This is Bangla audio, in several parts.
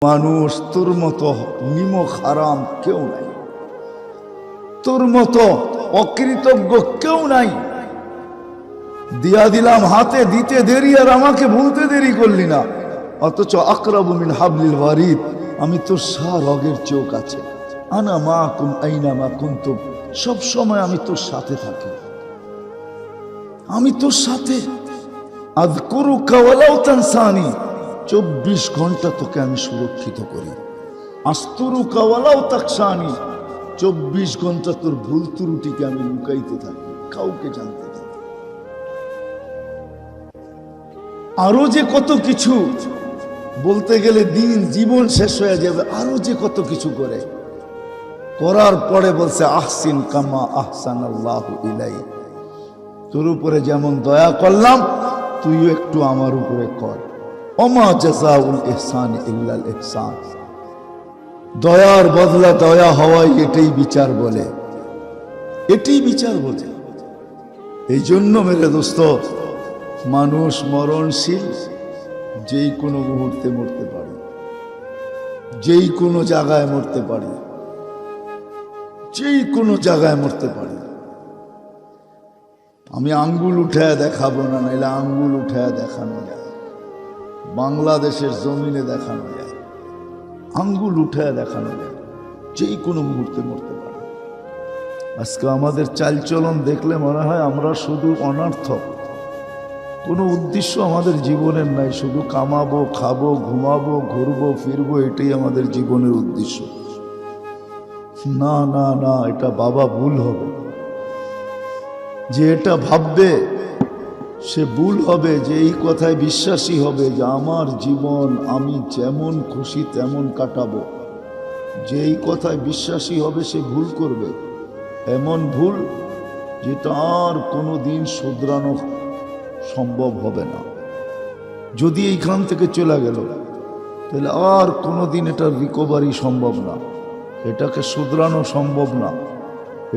মানুষ তোর মতো নিমক হারাম কেউ নাই, তোর মতো অকৃতজ্ঞ কেউ নাই। দিয়া দিলাম হাতে, দিতে দেরি আর আমাকে ভুলতে দেরি করলি না। অথচ আকরাবু মিন হাবলিল ওয়ারিদ, আমি তোর রগের চোখ আছে। আনা মাকুম আইনা মা কুনতুম, সব সময় আমি তোর সাথে থাকি, আমি তোর সাথে। আযকুরুকা ওয়ালাউ তানসানি, 24 ঘন্টা তোকে আমি সুরক্ষিত করি। আস্তুরুকা ওয়ালাউ তাকশানি, 24 ঘন্টা তোর ভুল ত্রুটিকে আমি লুকাইতে থাকি, কাউকে জানতে দিই। আরো যে কত কিছু বলতে গেলে দিন জীবন শেষ হয়ে যাবে। আরো যে কত কিছু করে, করার পরে বলছে আহসিন কামা আহসানাল্লাহু ইলাইক, তোর উপরে যেমন দয়া করলাম তুইও একটু আমার উপরে কর। ওমা জাযাউল ইহসান ইল্লাল ইহসান, দয়ার বদলা দয়া হওয়াই এটাই বিচার বলে, এটাই বিচার বলে। এই জন্য মেরে দোস্ত, মানুষ মরণশীল, যেই কোনো মুহূর্তে মরতে পারে, যেই কোনো জায়গায় মরতে পারে, যেই কোনো জায়গায় মরতে পারে। আমি আঙ্গুল উঠায় দেখাবো না, নাইলে আঙ্গুল উঠায় দেখানো যায়, বাংলাদেশের জমিনে দেখানো যায়, আঙ্গুল উঠায় দেখানো যায়, যেই কোনো মুহূর্তে মরতে পারে। আজকে আমাদের চালচলন দেখলে মনে হয় আমরা শুধু অনর্থক, কোনো উদ্দেশ্য আমাদের জীবনের নাই, শুধু কামাবো, খাবো, ঘুমাবো, ঘুরবো, ফিরবো, এটাই আমাদের জীবনের উদ্দেশ্য। না না না, এটা বাবা ভুল হবে। যে এটা ভাববে সে ভুল হবে, যে এই কথায় বিশ্বাসী হবে যে আমার জীবন আমি যেমন খুশি তেমন কাটাবো। যে এই কথায় বিশ্বাসী হবে সে ভুল করবে, এমন ভুল যেটা আর কোনো দিন শুধরানো সম্ভব হবে না। যদি এইখান থেকে চলে গেল তাহলে আর কোনো দিন এটার রিকভারি সম্ভব না, এটাকে শুধরানো সম্ভব না,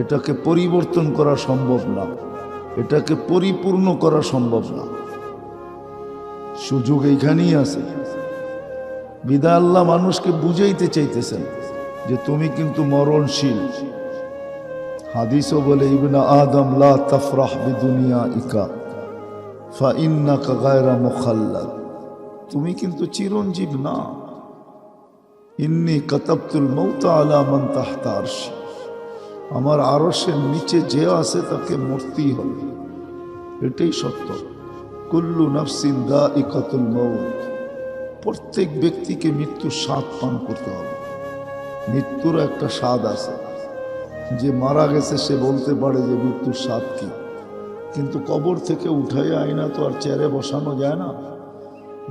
এটাকে পরিবর্তন করা সম্ভব না, এটাকে পরিপূর্ণ করা সম্ভব না। সুযোগ এইখানেই আছে। বিধায় আল্লাহ মানুষকে বুঝাইতে চাইতেছেন যে তুমি কিন্তু মরণশীল। হাদিসও বলে, ইবনা আদম লা তাফরাহ বিদুনিয়াইকা ফাইন্নাকা গায়রা মুখাল্লাদ, তুমি কিন্তু চিরঞ্জীব না। ইন্নী কাতাবতুল মাউতা আলা মান তাহতা আরশি, আমার আরশের নিচে যে আছে তাকে মরতেই হবে, এটাই সত্য। কুল্লু নাফসিন যায়িকাতুল মাউত, প্রত্যেক ব্যক্তিকে মৃত্যুর স্বাদ পান করতে হবে। মৃত্যুর একটা স্বাদ আছে, যে মারা গেছে সে বলতে পারে যে মৃত্যুর স্বাদ কি, কিন্তু কবর থেকে উঠাইয়া আয়না তো আর চেয়ারে বসানো যায় না,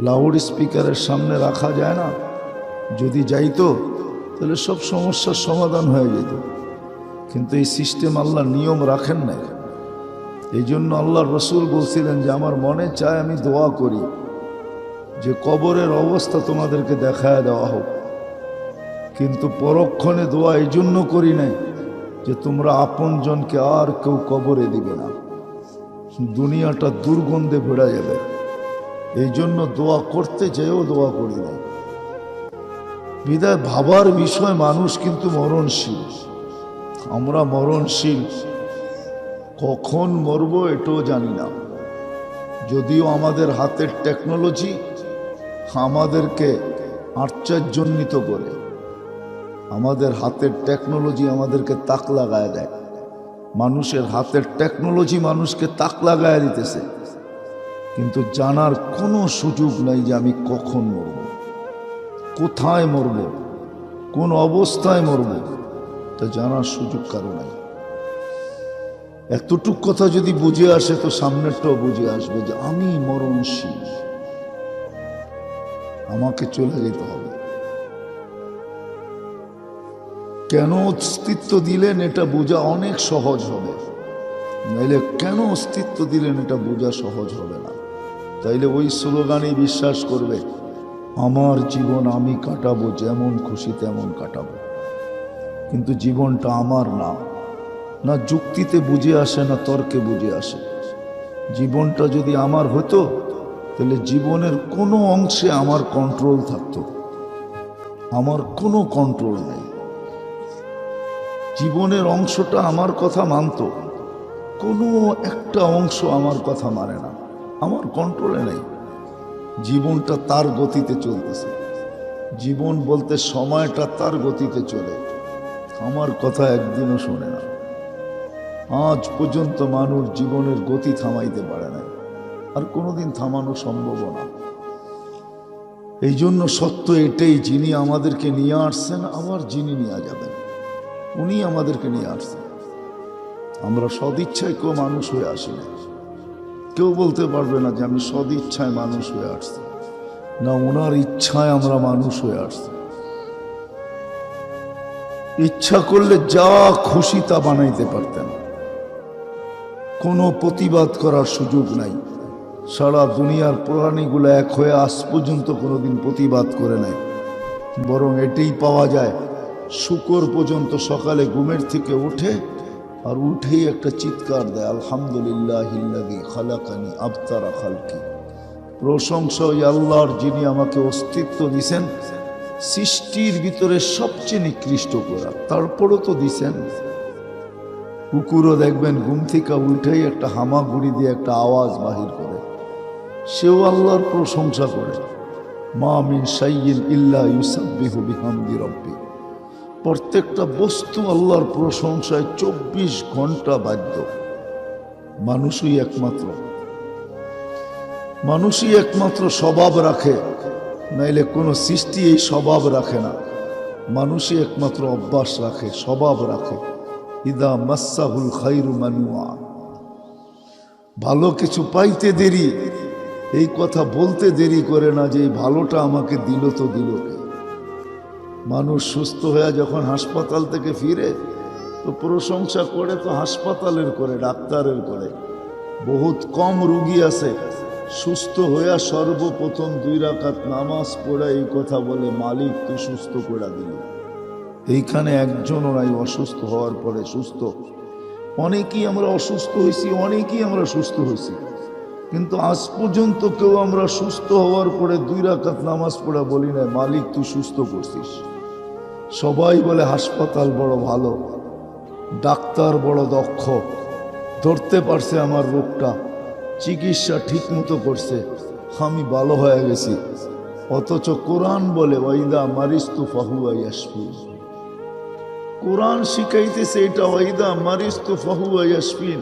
লাউড স্পিকারের সামনে রাখা যায় না। যদি যাইতো তাহলে সব সমস্যার সমাধান হয়ে যেত, কিন্তু এই সিস্টেম আল্লাহ নিয়ম রাখেন নাই। এই জন্য আল্লাহর রসুল বলছিলেন যে আমার মনে চায় আমি দোয়া করি যে কবরের অবস্থা তোমাদেরকে দেখায় দেওয়া হোক, কিন্তু পরক্ষণে দোয়া এই জন্য করি নাই যে তোমরা আপনজনকে আর কেউ কবরে দিবে না, দুনিয়াটা দুর্গন্ধে ভরে যাবে। এই জন্য দোয়া করতে যেও দোয়া করি নাই। বিদায় ভাবার বিষয়, মানুষ কিন্তু মরণশীল, আমরা মরণশীল। কখন মরব এটাও জানি না। যদিও আমাদের হাতের টেকনোলজি আমাদেরকে আশ্চর্যান্বিত করে, আমাদের হাতের টেকনোলজি আমাদেরকে তাক লাগায় দেয়। মানুষের হাতের টেকনোলজি মানুষকে তাক লাগায় দিতেছে, কিন্তু জানার কোনো সুযোগ নাই যে আমি কখন মরব, কোথায় মরব, কোন অবস্থায় মরব, তা জানার সুযোগ কারো নাই। এতটুক কথা যদি বুঝে আসে তো সামনেরটাও বুঝে আসবে যে আমি মরণশীল, আমাকে চলে যেতে হবে। কেন অস্তিত্ব দিলেন এটা বোঝা অনেক সহজ হবে, নাইলে কেন অস্তিত্ব দিলেন এটা বোঝা সহজ হবে না। তাইলে ওই স্লোগানেই বিশ্বাস করবে, আমার জীবন আমি কাটাবো, যেমন খুশি তেমন কাটাবো। কিন্তু জীবনটা আমার না, না যুক্তিতে বুঝে আসে না তর্কে বুঝে আসে। জীবনটা যদি আমার হতো তাহলে জীবনের কোনো অংশে আমার কন্ট্রোল থাকতো, আমার কোনো কন্ট্রোল নেই। জীবনের অংশটা আমার কথা মানত, কোনো একটা অংশ আমার কথা মানে না, আমার কন্ট্রোলে নেই। জীবনটা তার গতিতে চলতেছে, জীবন বলতে সময়টা তার গতিতে চলে, আমার কথা একদিনও শোনে না। আজ পর্যন্ত মানুষ জীবনের গতি থামাইতে পারে না, আর কোনোদিন থামানো সম্ভব না। এই জন্য সত্য এটাই, যিনি আমাদেরকে নিয়ে আসছেন আবার যিনি নিয়ে যাবেন, উনি আমাদেরকে নিয়ে আসছেন। আমরা সদিচ্ছায় কেউ মানুষ হয়ে আসি না। কেউ বলতে পারবে না যে আমি সদিচ্ছায় মানুষ হয়ে আসছি, না, ওনার ইচ্ছায় আমরা মানুষ হয়ে আসছি। ইচ্ছা করলে যা খুশি তা বানাইতে পারতেন, কোনো প্রতিবাদ করার সুযোগ নাই। সারা দুনিয়ার প্রাণীগুলো এক হয়ে আজ পর্যন্ত কোনোদিন প্রতিবাদ করে নাই। বরং এটাই পাওয়া যায়, শুকর পর্যন্ত সকালে ঘুমের থেকে ওঠে আর উঠেই একটা চিৎকার দেয়, আলহামদুলিল্লাহিল্লাযী খালাকানি আবতারা খালকি। প্রশংসা ওই আল্লাহর, যিনি আমাকে অস্তিত্ব দিছেন সৃষ্টির ভিতরে সবচেয়ে নিকৃষ্ট করা, তারপরও তো দিছেন। কুকুরও দেখবেন ঘুম থেকে উঠেই একটা হামাগুড়ি দিয়ে একটা আওয়াজ বাহির করে, সেও আল্লাহর প্রশংসা করে। মা মিন শাইইন ইল্লা ইউসাব্বিহু বিহামদি রাব্বি। প্রত্যেকটা বস্তু আল্লাহর প্রশংসায় 24 ঘন্টা বাধ্য। মানুষই একমাত্র স্বভাব রাখে, নাইলে কোনো সৃষ্টি এই স্বভাব রাখে না। মানুষই একমাত্র অভ্যাস রাখে, স্বভাব রাখে। ইদা মাসাহুল খাইরু মানুয়া। ভালো কিছু পাইতে দেরি, এই কথা বলতে দেরি করে না যে এই ভালোটা আমাকে দিল তো দিল কে। মানুষ সুস্থ হয়ে যখন হাসপাতাল থেকে ফিরে তো প্রশংসা করে তো হাসপাতালের করে, ডাক্তারের করে। বহুত কম রুগী আছে সুস্থ হইয়া সর্বপ্রথম 2 রাকাত নামাজ পড়ে এই কথা বলে, মালিক তুই সুস্থ করে দিল। এইখানে একজনও নাই অসুস্থ হওয়ার পরে সুস্থ। অনেকেই আমরা অসুস্থ হয়েছি, অনেকেই আমরা সুস্থ হয়েছি, কিন্তু আজ পর্যন্ত কেউ আমরা সুস্থ হওয়ার পরে 2 রাকাত নামাজ পড়া বলি না, মালিক তুই সুস্থ করছিস। সবাই বলে হাসপাতাল বড় ভালো, ডাক্তার বড় দক্ষ, ধরতে পারছে আমার রোগটা, চিকিৎসা ঠিক মতো করছে, আমি ভালো হয়ে গেছি। অথচ কোরআন বলে ওয়াইদা মারিস্তু ফাহুয়া ইয়াশফিন। কোরআন শিখাইতেছে এটা, ওয়াইদা মারিস্তু ফাহুয়া ইয়াশফিন।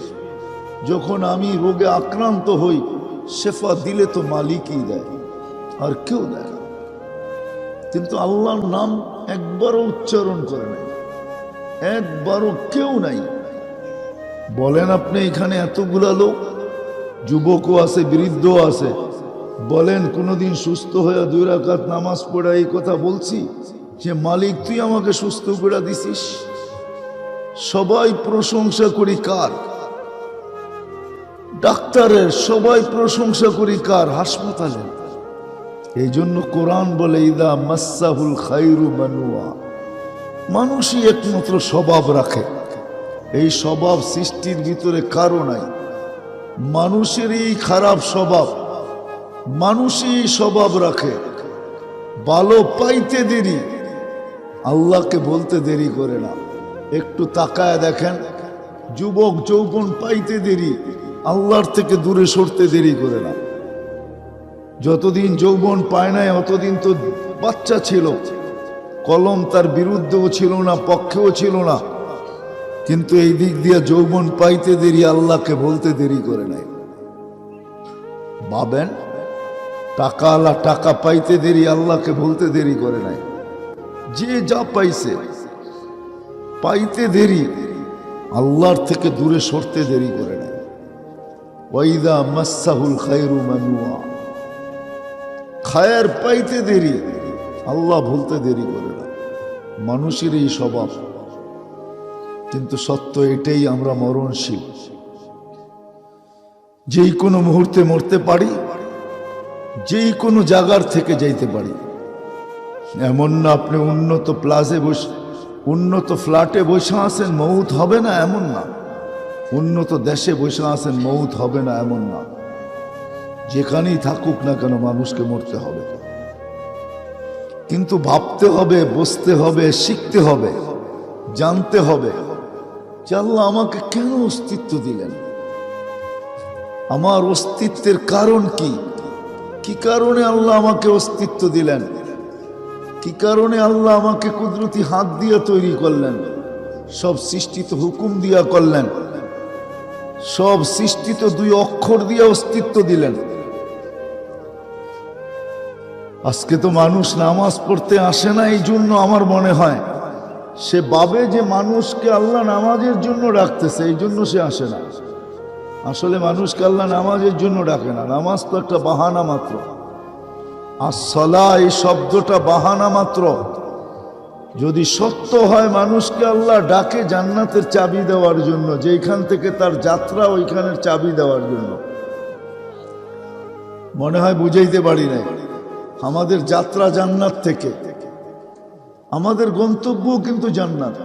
যখন আমি রোগে আক্রান্ত হই, শেফা দিলে তো মালিকই দেয়, আর কেউ দেয় না। কিন্তু আল্লাহর নাম একবারও উচ্চারণ করে নাই, একবারও কেউ নাই। বলেন আপনি এখানে এতগুলা লোক, যুবকও আছে, বৃদ্ধও আছে, বলেন কোনোদিন সুস্থ হয়ে 2 রাকাত নামাজ পড়া এই কথা বলছি যে মালিক তুই আমাকে সুস্থ করে দিছিস? সবাই প্রশংসা করি কার? ডাক্তারের। সবাই প্রশংসা করি কার? হাসপাতালের। এই জন্য কোরআন বলে ইদা মাসাহুল খাইরু মানুয়া। মানুষই একমাত্র স্বভাব রাখে, এই স্বভাব সৃষ্টির ভিতরে কারো নাই। মানুষেরই খারাপ স্বভাব, মানুষই স্বভাব রাখে। ভালো পাইতে দেরি, আল্লাহকে বলতে দেরি করে না। একটু তাকায় দেখেন, যুবক যৌবন পাইতে দেরি, আল্লাহর থেকে দূরে সরতে দেরি করে না। যতদিন যৌবন পায় নাই অতদিন তো বাচ্চা ছিল, কলম তার বিরুদ্ধেও ছিল না, পক্ষেও ছিল না। কিন্তু এই দিক দিয়ে যৌবন পাইতে দেরি, আল্লাহকে বলতে দেরি করে নাই। ভাবেন, টাকাওয়ালা টাকা পাইতে দেরি, আল্লাহকে বলতে দেরি করে নাই। যে যা পাইছে পাইতে দেরি, আল্লাহর থেকে দূরে সরতে দেরি করে নাই। ওয়াইদা মাসাহুল খায়রু মানুয়া। খায়ের পাইতে দেরি, আল্লাহ বলতে দেরি করে না। মানুষের এই স্বভাব। কিন্তু সত্য এটাই, আমরা মরণশীল। যেই কোনো মুহূর্তে মরতে পারি, যেই কোনো জায়গার থেকে যাইতে পারি। এমন না আপনি উন্নত ফ্ল্যাটে বসে আছেন মৌত হবে না, এমন না। উন্নত দেশে বসে আছেন মৌত হবে না, এমন না। যেখানেই থাকুক না কেন মানুষকে মরতে হবে। কিন্তু ভাবতে হবে, বসতে হবে, শিখতে হবে, জানতে হবে যে আল্লাহ আমাকে কেন অস্তিত্ব দিলেন, আমার অস্তিত্বের কারণ কি, কি কারণে আল্লাহ আমাকে অস্তিত্ব দিলেন, কি কারণে আল্লাহ আমাকে কুদরতি হাত দিয়ে তৈরি করলেন, সব সৃষ্টি তো হুকুম দিয়া করলেন, সব সৃষ্টি তো 2 অক্ষর দিয়ে অস্তিত্ব দিলেন। আজকে তো মানুষ নামাজ পড়তে আসে না, এই জন্য আমার মনে হয় সে ভাবে যে মানুষকে আল্লাহ নামাজের জন্য ডাকতেছে, এই জন্য সে আসে না। আসলে মানুষকে আল্লাহ নামাজের জন্য ডাকে না, নামাজ তো একটা বাহানা মাত্র। আসসালাহ এই শব্দটা বাহানা মাত্র। যদি সত্য হয় মানুষকে আল্লাহ ডাকে জান্নাতের চাবি দেওয়ার জন্য, যেখান থেকে তার যাত্রা ওইখানের চাবি দেওয়ার জন্য। মনে হয় বুঝাইতে পারি নাই, আমাদের যাত্রা জান্নাত থেকে, আমাদের গন্তব্যও কিন্তু জান্নাত,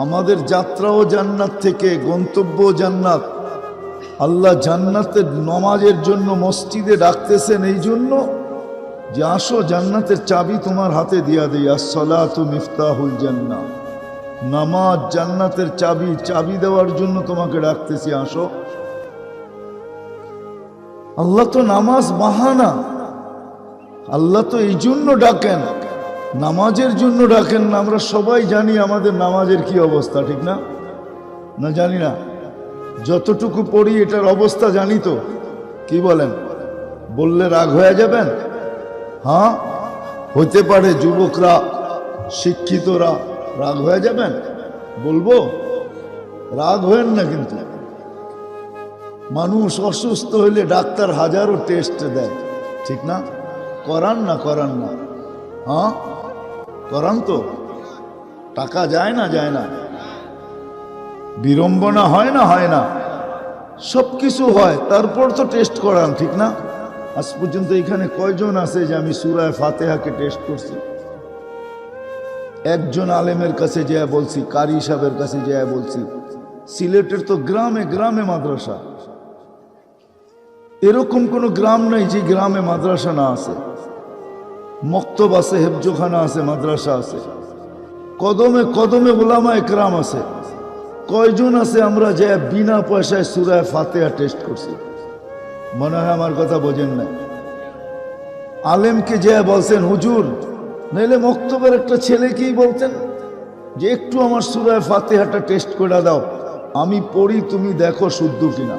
আমাদের যাত্রাও জান্নাত থেকে, গন্তব্য জান্নাত। আল্লাহ জান্নাতের নামাজের জন্য মসজিদে ডাকতেছেন এই জন্য যে আসো জান্নাতের চাবি তোমার হাতে দিয়া দেই। আসসালাতু মিফতাহুল জান্নাহ, নামাজ জান্নাতের চাবি, চাবি দেওয়ার জন্য তোমাকে ডাকতেছি, আসো। আল্লাহ তো নামাজ বাহানা, আল্লাহ তো এই জন্য ডাকেন, নামাজের জন্য ডাকেন না। আমরা সবাই জানি আমাদের নামাজের কি অবস্থা, ঠিক না? না জানি না? যতটুকু পড়ি এটার অবস্থা জানি তো। কি বলেন? বললে রাগ হয়ে যাবেন? হ্যাঁ, হইতে পারে যুবকরা, শিক্ষিতরা রাগ হয়ে যাবেন। বলবো, রাগ হয়েন না। কিন্তু মানুষ অসুস্থ হইলে ডাক্তার হাজারো টেস্ট দেয়, ঠিক না? করান না? করান না? হ্যাঁ করান তো। টাকা যায় না? যায় না? বিড়ম্বনা হয় না? হয় না? সব কিছু হয়, তারপর তো টেস্ট করান, ঠিক না? আজ পর্যন্ত এখানে কয়জন আছে যে আমি সূরা ফাতিহাকে টেস্ট করছি? একজন আলেমের কাছে যেয়ে বলছি, কারি সাহেবের কাছে যেয়ে বলছি। সিলেটের তো গ্রামে গ্রামে মাদ্রাসা, এরকম কোনো গ্রাম নাই যে গ্রামে মাদ্রাসা না আছে। মক্তব আছে, হেফজোখানা আছে, মাদ্রাসা আছে, কদমে কদমে উলামা একরাম আছে। কয়জন আছে আমরা যে বিনা পয়সায় সূরা ফাতিহা টেস্ট করছি? মনে হয় আমার কথা বোঝেন না। আলেমকে যে বলছেন হুজুর, নাইলে মক্তবের একটা ছেলেকেই বলতেন যে একটু আমার সূরা ফাতিহাটা টেস্ট করে দাও, আমি পড়ি, তুমি দেখো শুদ্ধ কিনা।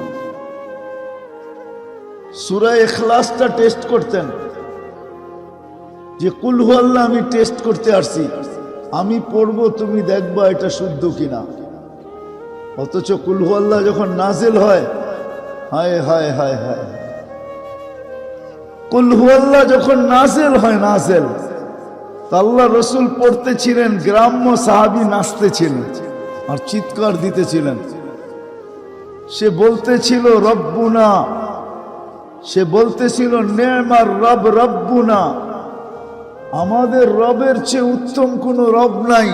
সূরা ইখলাসটা টেস্ট করতেন যে কুল হু আল্লাহ আমি টেস্ট করতে আসছি, আমি পড়বো, তুমি দেখবা এটা শুদ্ধ কিনা। অথচ কুল হু আল্লাহ যখন নাজিল হয়, হায় হায় হায় হায়, কুল হু আল্লাহ যখন নাজিল হয়, নাজিল, আল্লাহ রসুল পড়তেছিলেন, গ্রাম্য সাহাবী নাচতেছিলেন আর চিৎকার দিতেছিলেন। সে বলতেছিল রব্বুনা, সে বলতেছিল নেমার রব রব্বুনা, আমাদের রবের চেয়ে উত্তম কোন রব নাই।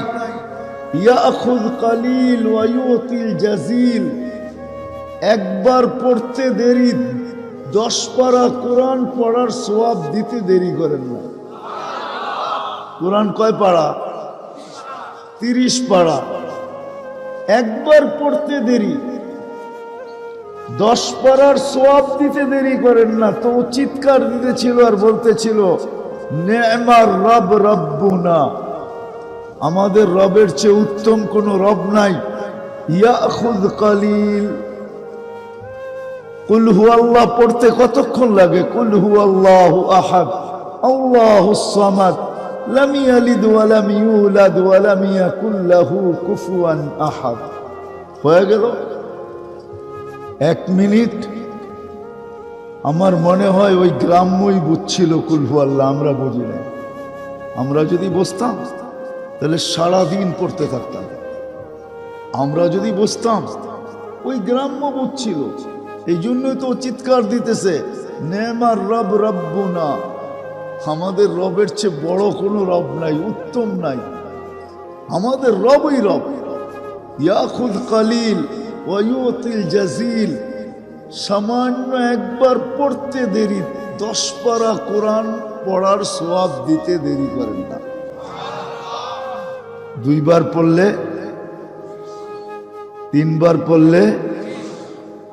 ইয়াখুয কালিল ওয়া ইউতিল জাজিল, একবার পড়তে দেরি 10 পারা কোরআন পড়ার সওয়াব দিতে দেরি করেন না। কোরআন কয় পারা? 30 পারা। একবার পড়তে দেরি, 10 পারার সওয়াব দিতে দেরি করেন না। তো চিৎকার দিতেছিল আর বলতেছিল নেমার রব রব্বুনা, আমাদের রবের চেয়ে উত্তম কোন রব নাই। ইয়াখুয কালিল, কুল হু আল্লাহ পড়তে কতক্ষণ লাগে? কুল হু আল্লাহু আহাদ আল্লাহুস সামাদ লাম ইয়ালিদ ওয়া লাম ইউলাদ ওয়া লাম ইয়াকুল লাহু কুফুয়ান আহাদ। হয়ে গেল 1 মিনিট। আমার মনে হয় ওই গ্রাম্যই বুঝছিল কুল হু আল্লাহ, আমরা বুঝি না। আমরা যদি বসতাম তাহলে সারাদিন পড়তে থাকতাম। আমরা যদি বসতাম, ওই গ্রাম্য বুঝছিল, এই জন্যই তো চিৎকার দিতেছে নেমার রব রব্বুনা, আমাদের রবের চেয়ে বড় কোনো রব নাই, উত্তম নাই, আমাদের রবই রব। ইয়াখুয কালিল ওয়া ইউতিল জাজিল, সামান্য একবার পড়তে দেরি 10 পারা কোরআন পড়ার সওয়াব দিতে দেরি করেন না। 2 বার পড়লে, 3 বার পড়লে,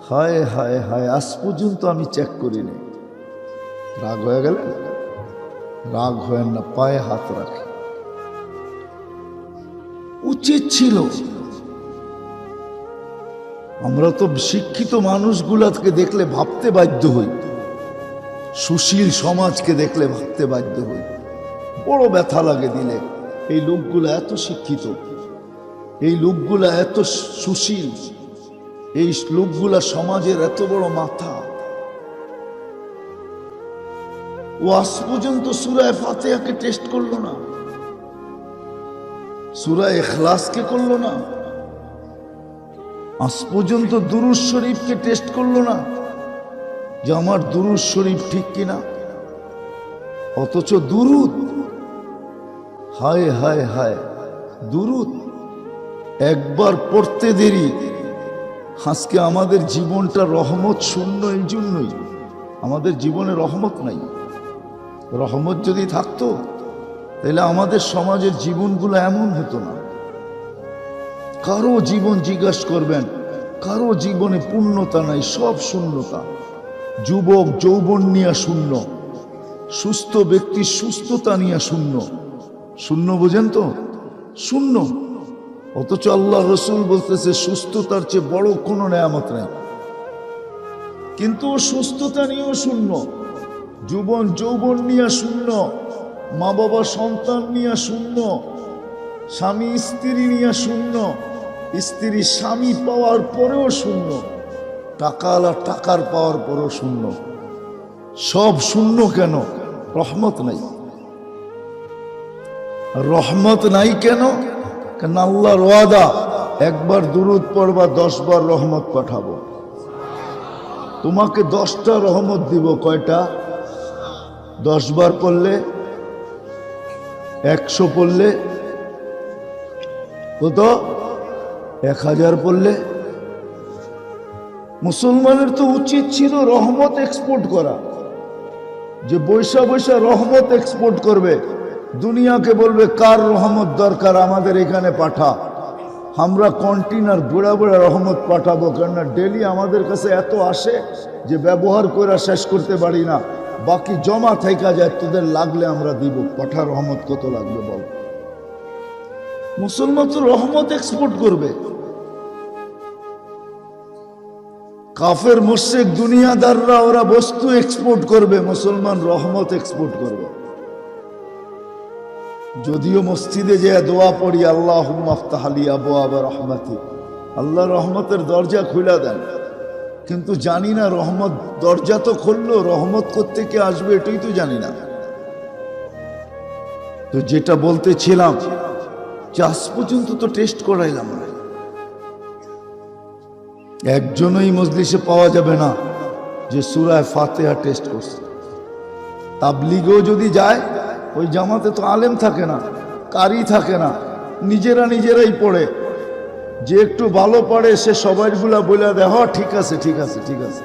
হায় হায় হায়, আজ পর্যন্ত আমি চেক করিনি। রাগ হয়ে গেলে? রাগ হয় না, পায়ে হাত রাখে। উচিত ছিল। আমরা তো শিক্ষিত মানুষগুলাকে দেখলে ভাবতে বাধ্য হই, সুশীল সমাজকে দেখলে ভাবতে বাধ্য হই, বড় ব্যথা লাগে দিলে। এই লোকগুলো এত শিক্ষিত, এই লোকগুলা এত সুশীল, এই লোকগুলা সমাজের এত বড় মাথা, ও আজ পর্যন্ত সূরা ফাতিহাকে টেস্ট করলো না, সূরা ইখলাসকে করলো না, আজ পর্যন্ত দুরূদ শরীফকে টেস্ট করলো না যে আমার দুরূদ শরীফ ঠিক কিনা। অথচ দুরূদ, হায় হায় হায়, দুরূদ একবার পড়তে দেরি। আজকে আমাদের জীবনটা রহমত শূন্য। এই জন্যই আমাদের জীবনে রহমত নাই। রহমত যদি থাকতো তাহলে আমাদের সমাজের জীবনগুলো এমন হতো না। কারো জীবন জিজ্ঞাসা করবেন, কারো জীবনে পূর্ণতা নাই, সব শূন্যতা। যুবক যৌবন নিয়ে শূন্য, সুস্থ ব্যক্তি সুস্থতা নিয়ে শূন্য। শূন্য বোঝেন তো? শূন্য। অথচ আল্লাহ রসুল বলতেছে সুস্থতার চেয়ে বড় কোনো নেয়ামত নেই। কিন্তু সুস্থতা নিয়েও শূন্য, যৌবন যৌবন নিয়ে শূন্য, মা বাবা সন্তান নিয়ে শূন্য, স্বামী স্ত্রী নিয়ে শূন্য, স্ত্রী স্বামী পাওয়ার পরেও শূন্য, টাকাওয়ালা টাকার পাওয়ার পরেও শূন্য। সব শূন্য কেন? রহমত নাই। রহমত নাই কেন? কারণ আল্লাহর ওয়াদা, একবার দুরূদ পড়বা 10 বার রহমত পাঠাবো। তোমাকে 10টা রহমত দিব। কয়টা? 10 বার পড়লে, 100 পড়লে কত? 1000 পড়লে। মুসলমানের তো উচিত ছিল রহমত এক্সপোর্ট করা, যে বৈশা বৈশা রহমত এক্সপোর্ট করবে, দুনিয়াকে বলবে কার রহমত দরকার আমাদের এখানে পাঠা। আমরা কন্টিনার বুড়া বুড়া রহমত পাঠাবো, কেননা ডেলি আমাদের কাছে এত আসে যে ব্যবহার করে শেষ করতে পারি না, বাকি জমা থাইকা যায়, তোদের লাগলে আমরা দিব। পাঠা রহমত কত লাগবে বল? মুসলমান তো রহমত এক্সপোর্ট করবে। কাফের মুশরিক দুনিয়াদাররা ওরা বস্তু এক্সপোর্ট করবে, মুসলমান রহমত এক্সপোর্ট করবে। যদিও মসজিদে যে দোয়া পড়ি, আল্লাহুম্মা আফতাহ লি আবওয়াব রাহমাতি, আল্লাহ রহমতের দরজা খুলে দেন, কিন্তু জানি না রহমত দরজা তো খুললো, রহমত কোত্থেকে আসবে এটাই তো জানি না। তো যেটা বলতেছিলাম, আজ পর্যন্ত তো টেস্ট করাইলাম না, একজনই মজলিসে পাওয়া যাবে না যে সূরা ফাতিহা টেস্ট করছে। তাবলীগেও যদি যায়, ওই জামাতে তো আলেম থাকে না, কারি থাকে না, নিজেরাই পড়ে। যে একটু ভালো পড়ে সে সবাইগুলা বলে দেয়, হ্যাঁ ঠিক আছে ঠিক আছে ঠিক আছে।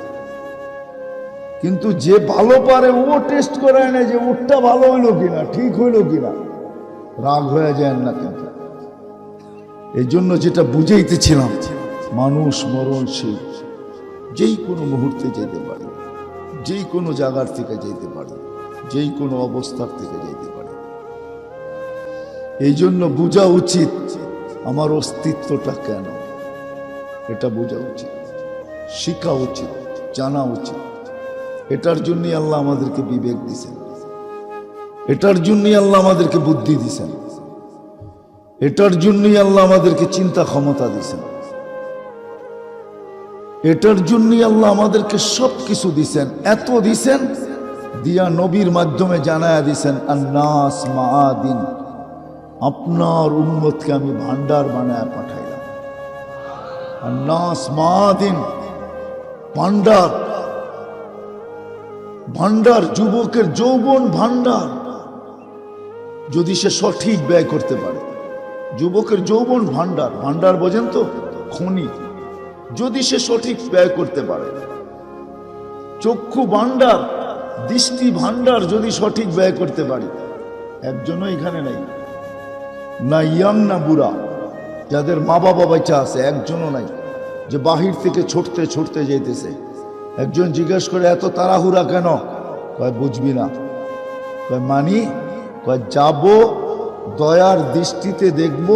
কিন্তু যে ভালো পারে ও টেস্ট করায় না যে ওরটা ভালো হইলো কিনা, ঠিক হইলো কিনা। রাগ হয়ে যায় না কেন? এই জন্য যেটা বুঝাইতেছিলাম, মানুষ মরণশীল, যেই কোনো মুহূর্তে যেতে পারে, যেই কোনো জায়গার থেকে যেতে পারে, যেই কোনো অবস্থার থেকে যেতে পারে। এই জন্য বোঝা উচিত আমার অস্তিত্বটা কেন, এটা বোঝা উচিত, শিখা উচিত, জানা উচিত। এটার জন্যই আল্লাহ আমাদেরকে বিবেক দিয়েছেন, এটার জন্যই আল্লাহ আমাদেরকে বুদ্ধি দিয়েছেন, এটার জন্যই আল্লাহ আমাদেরকে চিন্তা ক্ষমতা দিয়েছেন, এটার জন্যই আল্লাহ আমাদেরকে সব কিছু দিছেন। এত দিছেন দিয়া নবীর মাধ্যমে জানায়া দিছেন, আন্নাস মাআদিন, আপনার উম্মতকে আমি ভান্ডার বানায় পাঠাইলাম। আন্নাস মাআদিন, ভান্ডার, ভান্ডার, যুবকের যৌবন ভান্ডার, যদি সে সঠিক ব্যয় করতে পারে। যুবকের যৌবন ভান্ডার, ভান্ডার বোঝেন তো? খনি, যদি সে সঠিক ব্যয় করতে পারে। চক্ষু ভান্ডার, দৃষ্টি ভান্ডার যদি সঠিক ব্যয় করতে পারি, একজনও এখানে নাই, না ইয়াং না বুড়া, যাদের মা বাবা বাচ্চা আছে একজনও নাই যে বাহির থেকে ছুটতে ছুটতে যেতেছে। একজন জিজ্ঞেস করে এত তাড়াহুড়া কেন? কয় বুঝবি না। কয় মানি? কয় যাব, দয়ার দৃষ্টিতে দেখব,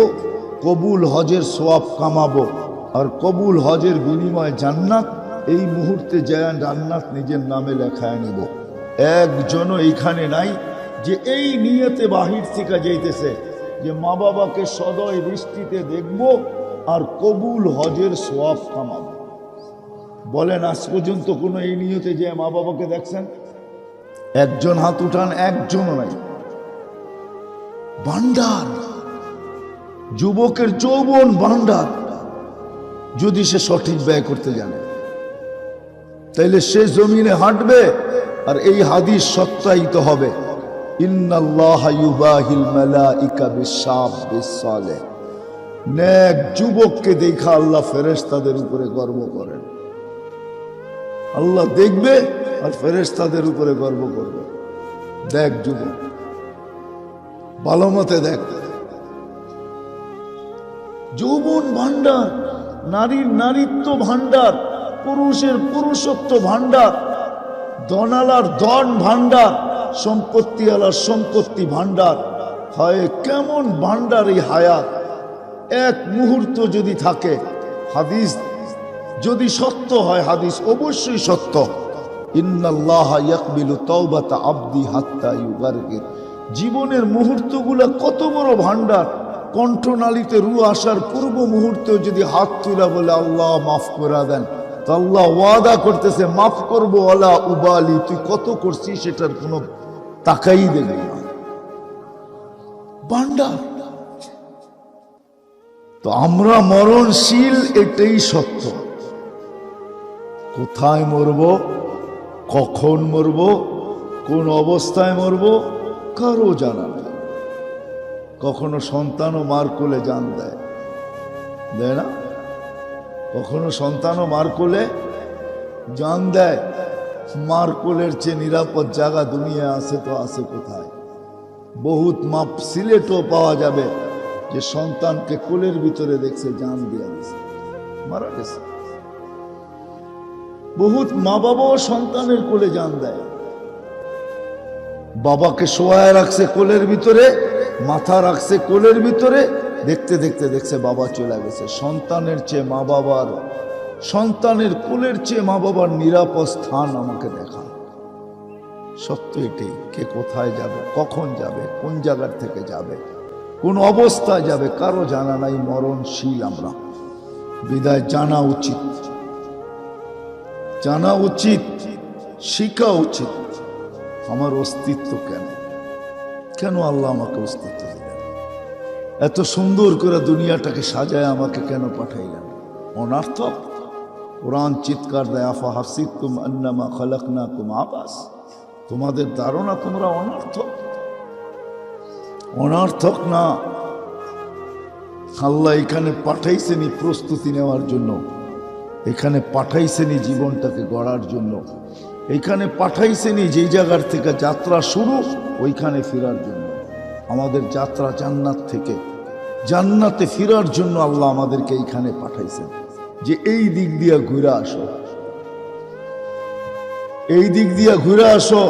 কবুল হজের সোয়াব কামাবো, আর কবুল হজের বিনিময়ে জান্নাত, এই মুহূর্তে যায় জান্নাত নিজের নামে লেখায় নিব। একজনও এইখানে নাই যে এই নিয়তে বাহির থেকে যাইতেছে যে মা বাবাকে সদয় দৃষ্টিতে দেখব আর কবুল হজের সোয়াব কামাবো। বলেন আজ পর্যন্ত কোনো এই নিয়তে যে মা বাবাকে দেখছেন? একজন হাত উঠান, একজনও নাই। ভান্ডার, যুবকের যৌবন ভান্ডার, যদি সে সঠিক ব্যয় করতে জানে তাইলে সে জমিনে হাঁটবে আর এই হাদিস সত্যায়িত হবে। ইন্নাল্লাহা ইউবাহিল মালাইকা বিশ-শাব বিস-সালেহ। নেক যুবককে দেখা আল্লাহ ফেরেশতাদের উপরে গর্ব করেন। আল্লাহ দেখবে আর ফেরেশতাদের উপরে গর্ব করবে। দেখ যুবক, ভালো মতে দেখ। যৌবন ভান্ডার, নারীর নারীত্ব ভান্ডার, পুরুষের পুরুষত্ব ভান্ডার, ধনালার ধন ভান্ডার, সম্পত্তি আলার সম্পত্তি ভান্ডার। হয় কেমন ভান্ডার এই হায়াত! এক মুহূর্ত যদি থাকে, হাদিস যদি সত্য হয়, হাদিস অবশ্যই সত্য, ইন্নাল্লাহা ইয়াকবিলু তাওবাতা আবদি হাত্তা ইউগারগির। জীবনের মুহূর্তগুলা কত বড় ভান্ডার! কণ্ঠনালীতে রু আসার পূর্ব মুহূর্তেও যদি হাত তুলা বলে আল্লাহ মাফ করে দেন, তো আল্লাহ ওয়াদা করতেছে মাফ করবো, আলা উবালি, তুই কত করছিস সেটার কোনো তাকাই দেবে না। ভান্ডার। তো আমরা মরণশীল, এটাই সত্য। কোথায় মরব, কখন মরব, কোন অবস্থায় মরব, কারো জানা নেই। কখনো সন্তানও মার কোলে জান দেয়, দেয় না? কখনো সন্তানও মার কোলে জান দেয়। মার কোলের চেয়ে নিরাপদ জায়গা দুনিয়া আছে তো আছে কোথায়? বহুত মাপ সিলেটও পাওয়া যাবে যে সন্তানকে কোলের ভিতরে দেখছে জান দিয়ে দিছে, মারা গেছে। বহুত মা বাবাও সন্তানের কোলে জান দেয়। বাবাকে শোয়ায় রাখছে কোলের ভিতরে, মাথা রাখছে কোলের ভিতরে, দেখতে দেখতে দেখছে বাবা চলে গেছে। সন্তানের চেয়ে মা বাবার, সন্তানের কোলের চেয়ে মা বাবার নিরাপদ স্থান আমাকে দেখা। সত্য এটাই। কে কোথায় যাবে, কখন যাবে, কোন জায়গার থেকে যাবে, কোন অবস্থায় যাবে, কারো জানা নাই। মরণশীল আমরা, বিদায় জানা উচিত, জানা উচিত, শিখা উচিত। আমার অস্তিত্ব কেন, কেন আল্লাহ আমাকে অস্তিত্ব দিলেন? এত সুন্দর করে দুনিয়াটাকে সাজায় আমাকে কেন পাঠাইলেন? অনার্থক? কোরআন চিৎকার দেয়, আফা হাসিবতুম আন্নামা খালাকনাকুম আবাস। তোমাদের ধারণা তোমরা অনার্থক? অনার্থক না। আল্লাহ এখানে পাঠাইছেনি প্রস্তুতি নেওয়ার জন্য, এখানে পাঠাইছেনি জীবনটাকে গড়ার জন্য, এখানে পাঠাইছেনি যেই জায়গার থেকে যাত্রা শুরু ওইখানে ফেরার জন্য। আমাদের যাত্রা জান্নাত থেকে জান্নাতে ফেরার জন্য আল্লাহ আমাদেরকে এইখানে পাঠাইছেন যে এই দিক দিয়ে ঘুরে আসো, এই দিক দিয়ে ঘুরে আসো।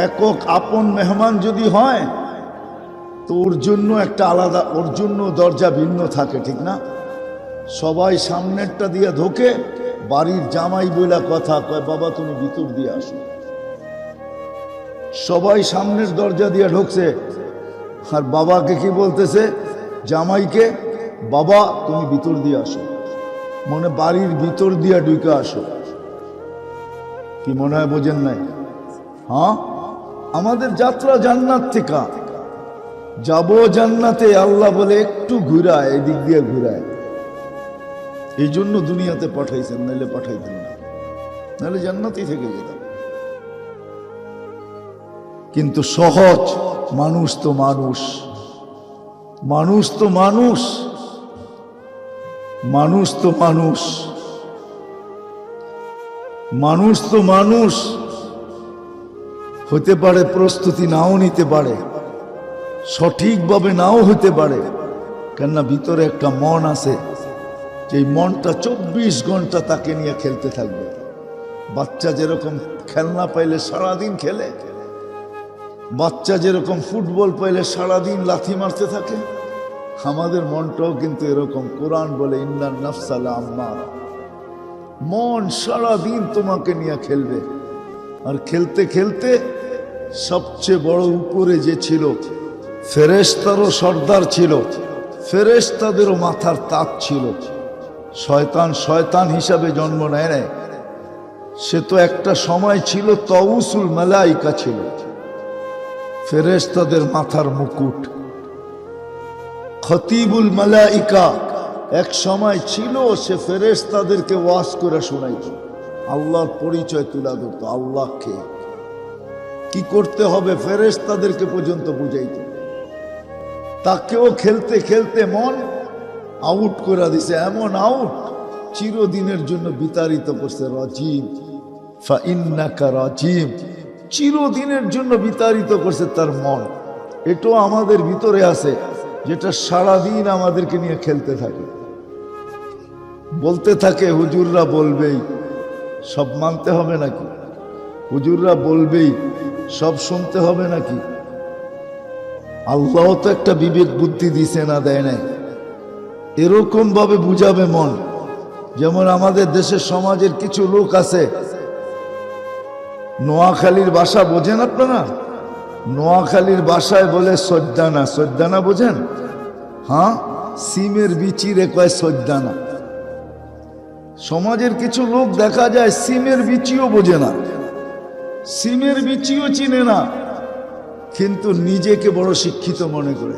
একক আপন মেহমান যদি হয় তো ওর জন্য একটা আলাদা, ওর জন্য দরজা ভিন্ন থাকে, ঠিক না? সবাই সামনেরটা দিয়ে ঢোকে, বাড়ির জামাই বইলা কথা কয় বাবা তুমি ভিতর দিয়ে আসো। সবাই সামনের দরজা দিয়ে ঢুকছে, আর বাবাকে কি বলতেছে? জামাইকে, বাবা তুমি ভিতর দিয়ে আসো। মনে বাড়ির ভিতর দিয়ে ঢুকে আসো। কি মনে হয় বোঝেন নাই? হ্যাঁ, আমাদের যাত্রা জান্নাত থেকে যাব জান্নাতে। আল্লাহ বলে একটু ঘুরায়, এদিক দিয়ে ঘুরায়। এই জন্য দুনিয়াতে পাঠাইছেন, নাহলে পাঠাইতেন না, নাহলে জান্নাতেই থেকে যেতাম। কিন্তু সহজ, মানুষ তো মানুষ, মানুষ তো মানুষ, মানুষ তো মানুষ, মানুষ তো মানুষ। হতে পারে প্রস্তুতি নাও নিতে পারে, সঠিকভাবে নাও হতে পারে, কেননা ভিতরে একটা মন আছে, যে মনটা 24 ঘন্টা তাকে নিয়ে খেলতে থাকবে। বাচ্চা যেরকম খেলনা পাইলে সারাদিন খেলে, বাচ্চা যেরকম ফুটবল পাইলে সারাদিন লাথি মারতে থাকে, আমাদের মনটাও কিন্তু এরকম। কোরআন বলে ইন্নান নাফসা লাআম্মারা, মন সারাদিন তোমাকে নিয়ে খেলবে। আর খেলতে খেলতে সবচেয়ে বড় উপরে যে ছিল, ফেরেশতারও সর্দার ছিল, ফেরেশতাদেরও মাথার তাজ ছিল। শয়তান শয়তান হিসাবে জন্ম নেয় নাই, সে তো একটা সময় ছিল তাউসুল মালাইকা ছিল, ফেরেশতাদের মাথার মুকুট। খতিবুল মালাইকা এক সময় ছিল, সে ফেরেশতাদেরকে ওয়াজ করে শোনাইত, আল্লাহর পরিচয় তুলে ধরত, আল্লাহকে কি করতে হবে ফেরেশতাদেরকে পর্যন্ত বুঝাইত। তাকেও খেলতে খেলতে মন আউট করে দিছে, এমন আউট চিরদিনের জন্য বিতাড়িত করছে। রাজিম ফাইন্নাকা রাজিম, চিরদিনের জন্য বিতাড়িত করছে তার মন। এটাও আমাদের ভিতরে আছে, যেটা সারাদিন আমাদেরকে নিয়ে খেলতে থাকে, বলতে থাকে হুজুররা বলবেই, সব মানতে হবে নাকি? হুজুররা বলবেই, সব শুনতে হবে নাকি? আল্লাহ তো একটা বিবেক বুদ্ধি দিছে না, দেয় নাই। এরকম ভাবে বুঝাবে মন। যেমন আমাদের দেশের সমাজের কিছু লোক আছে, নোয়াখালীর ভাষা বোঝেন আপনারা? নোয়াখালীর ভাষায় বলে সজ্জানা। সজ্জানা বোঝেন? হ্যাঁ, সিমের বিচিরে কয় সজ্জানা। সমাজের কিছু লোক দেখা যায় সিমের বিচিও বোঝে না, সিমের বিচিও চিনে না, কিন্তু নিজেকে বড় শিক্ষিত মনে করে।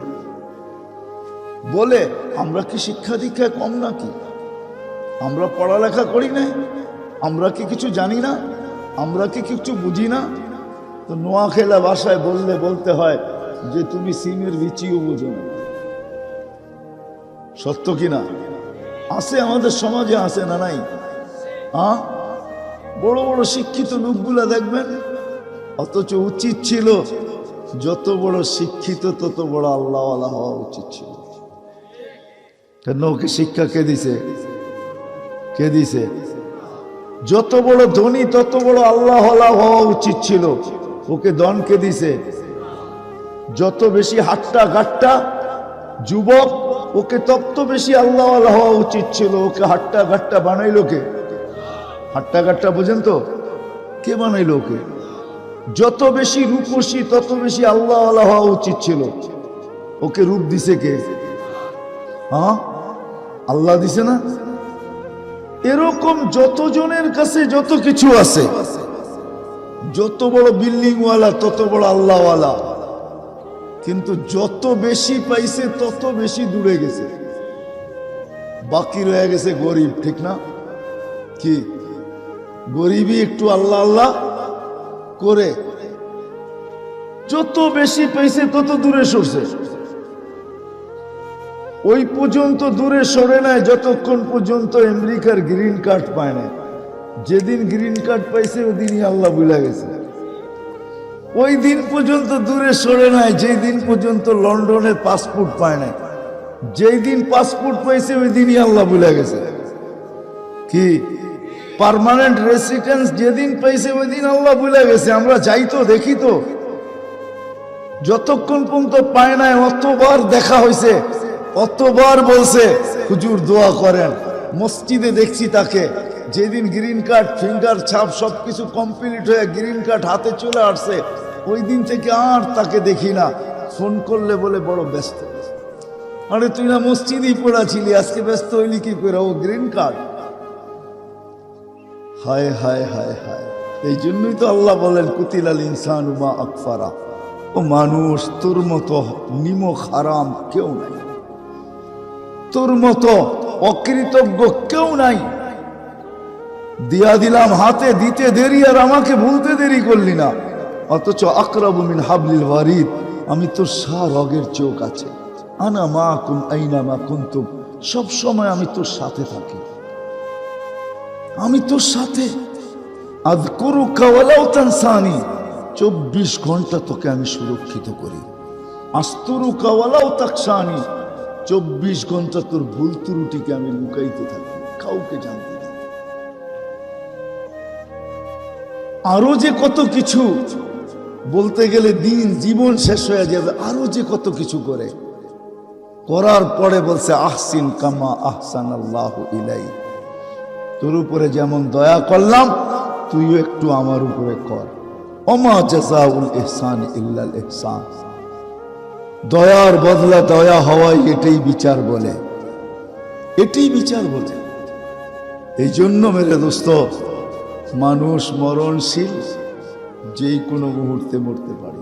বলে আমরা কি শিক্ষা দীক্ষায় কম নাকি? আমরা পড়ালেখা করি না? আমরা কি কিছু জানি না? আমরা কি কিছু বুঝি না? তো নোয়াখালী ভাষায় বললে বলতে হয় যে তুমি সিমের বিচিও বোঝো না। সত্য কিনা? আছে আমাদের সমাজে, আছে না নাই? হ্যাঁ, বড় বড় শিক্ষিত লোকগুলা দেখবেন, অথচ উচিত ছিল যত বড় শিক্ষিত তত বড় আল্লাহওয়ালা হওয়া উচিত ছিল। কেন? ওকে শিক্ষা কে দিছে? কে দিছে? যত বড় ধনী তত বড় আল্লাহওয়ালা হওয়া উচিত ছিল। ওকে ধন কে দিছে? যত বেশি হাট্টা গাট্টা যুবক, ওকে তত বেশি আল্লাহওয়ালা হওয়া উচিত ছিল। ওকে হাট্টা গাট্টা বানাইলো কে? হাট্টা গাট্টা বোঝেন তো? কে বানাইলো ওকে? যত বেশি রূপসী তত বেশি আল্লাহওয়ালা হওয়া উচিত ছিল। ওকে রূপ দিছে কে? হ্যাঁ, আল্লাহ দিছে না? এরকম যতজনের কাছে যত কিছু আছে, যত বড় বিল্ডিং ওয়ালা তত বড় আল্লাহওয়ালা, কিন্তু যত বেশি পাইছে তত বেশি দূরে গেছে, বাকি রয়ে গেছে গরিব। ঠিক না? কি গরিবই একটু আল্লাহ আল্লাহ করে, যত বেশি পাইছে তত দূরে সরছে। ওই পর্যন্ত দূরে সরে নাই যতক্ষণ পর্যন্ত আমেরিকার গ্রিন কার্ড পায় না। যেদিন গ্রিন কার্ড পাইছে ওই দিনই আল্লাহ ভুলে গেছে। ওই দিন পর্যন্ত দূরে সরে নাই যেই দিন পর্যন্ত লন্ডনের পাসপোর্ট পায় না। যেই দিন পাসপোর্ট পাইছে ওই দিনই আল্লাহ ভুলে গেছে। কি পার্মানেন্ট রেসিডেন্স যেদিন পাইছে ওই দিন আল্লাহ ভুলে গেছে। আমরা যাই তো দেখি তো, যতক্ষণ পর্যন্ত পায় নাই অতবার দেখা হয়েছে, অতবার বলছে হুজুর দোয়া করেন। মসজিদে দেখছি তাকে, যেদিন গ্রিন কার্ড ফিঙ্গার ছাপ সবকিছু কমপ্লিট হয়ে গ্রিন কার্ড হাতে চলে আসছে ওই দিন থেকে আর তাকে দেখি না। ফোন করলে বলে বড় ব্যস্ত। আরে তুই না মসজিদেই পড়াছিলি, আজকে ব্যস্ত হইলি কি করে? ও গ্রিন কার্ড। হায় হায় হায় হায়। এই জন্যই তো আল্লাহ বলেন কুতিলাল ইনসানু মা আকফারা। ও মানুষ, তোর মতো নিমক হারাম কেউ নাই, তোর মতো অকৃতজ্ঞ কেউ নাই। দিয়া দিলাম হাতে, দিতে দেরি আর আমাকে ভুলতে দেরি করলি না। অথচ আকরাবু মিন হাবলিল ওয়ারিদ, আমি তোর রগের চোখ আছে। আনা মাকুম আইনা মা কুনতুম, সব সময় আমি তোর সাথে থাকি, আমি তোর সাথে। আযকুরুকা ওয়ালাউ তানসানি, 24 ঘন্টা তোকে আমি সুরক্ষিত করি। আস্তরুকা ওয়ালাউ তাকশানি, 24 ঘন্টা তোর ভুল ত্রুটিকে আমি লুকাইতে থাকি, কাউকে জানতে দিই। আরো যে কত কিছু বলতে গেলে দিন জীবন শেষ হয়ে যাবে, আরো যে কত কিছু করে, করার পরে বলছে আহসিন কামা আহসানাল্লাহু ইলাইক, তোর উপরে যেমন দয়া করলাম তুইও একটু আমার উপরে কর। ওমা জাযাউল ইহসান ইল্লাল ইহসান, দয়ার বদলা দয়া হওয়াই এটাই বিচার বলে, এটাই বিচার বলে। এই জন্য মেরে দোস্ত, মানুষ মরণশীল, যেই কোনো মুহূর্তে মরতে পারে,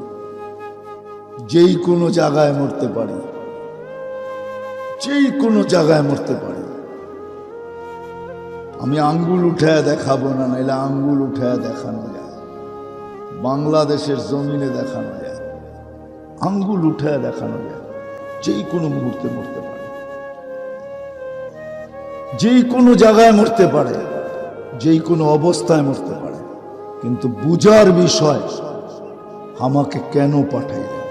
যেই কোনো জায়গায় মরতে পারে, যেই কোনো জায়গায় মরতে পারে। আমি আঙ্গুল উঠায় দেখাবো না, নাইলে আঙ্গুল উঠায় দেখানো যায়, বাংলাদেশের জমিনে দেখানো যায়, আঙ্গুল উঠায় দেখানো যায়, যেই কোনো মুহূর্তে মরতে পারে, যেই কোনো জায়গায় মরতে পারে, যেই কোনো অবস্থায় মরতে পারে। কিন্তু বুঝার বিষয়, আমাকে কেন পাঠাইলেন?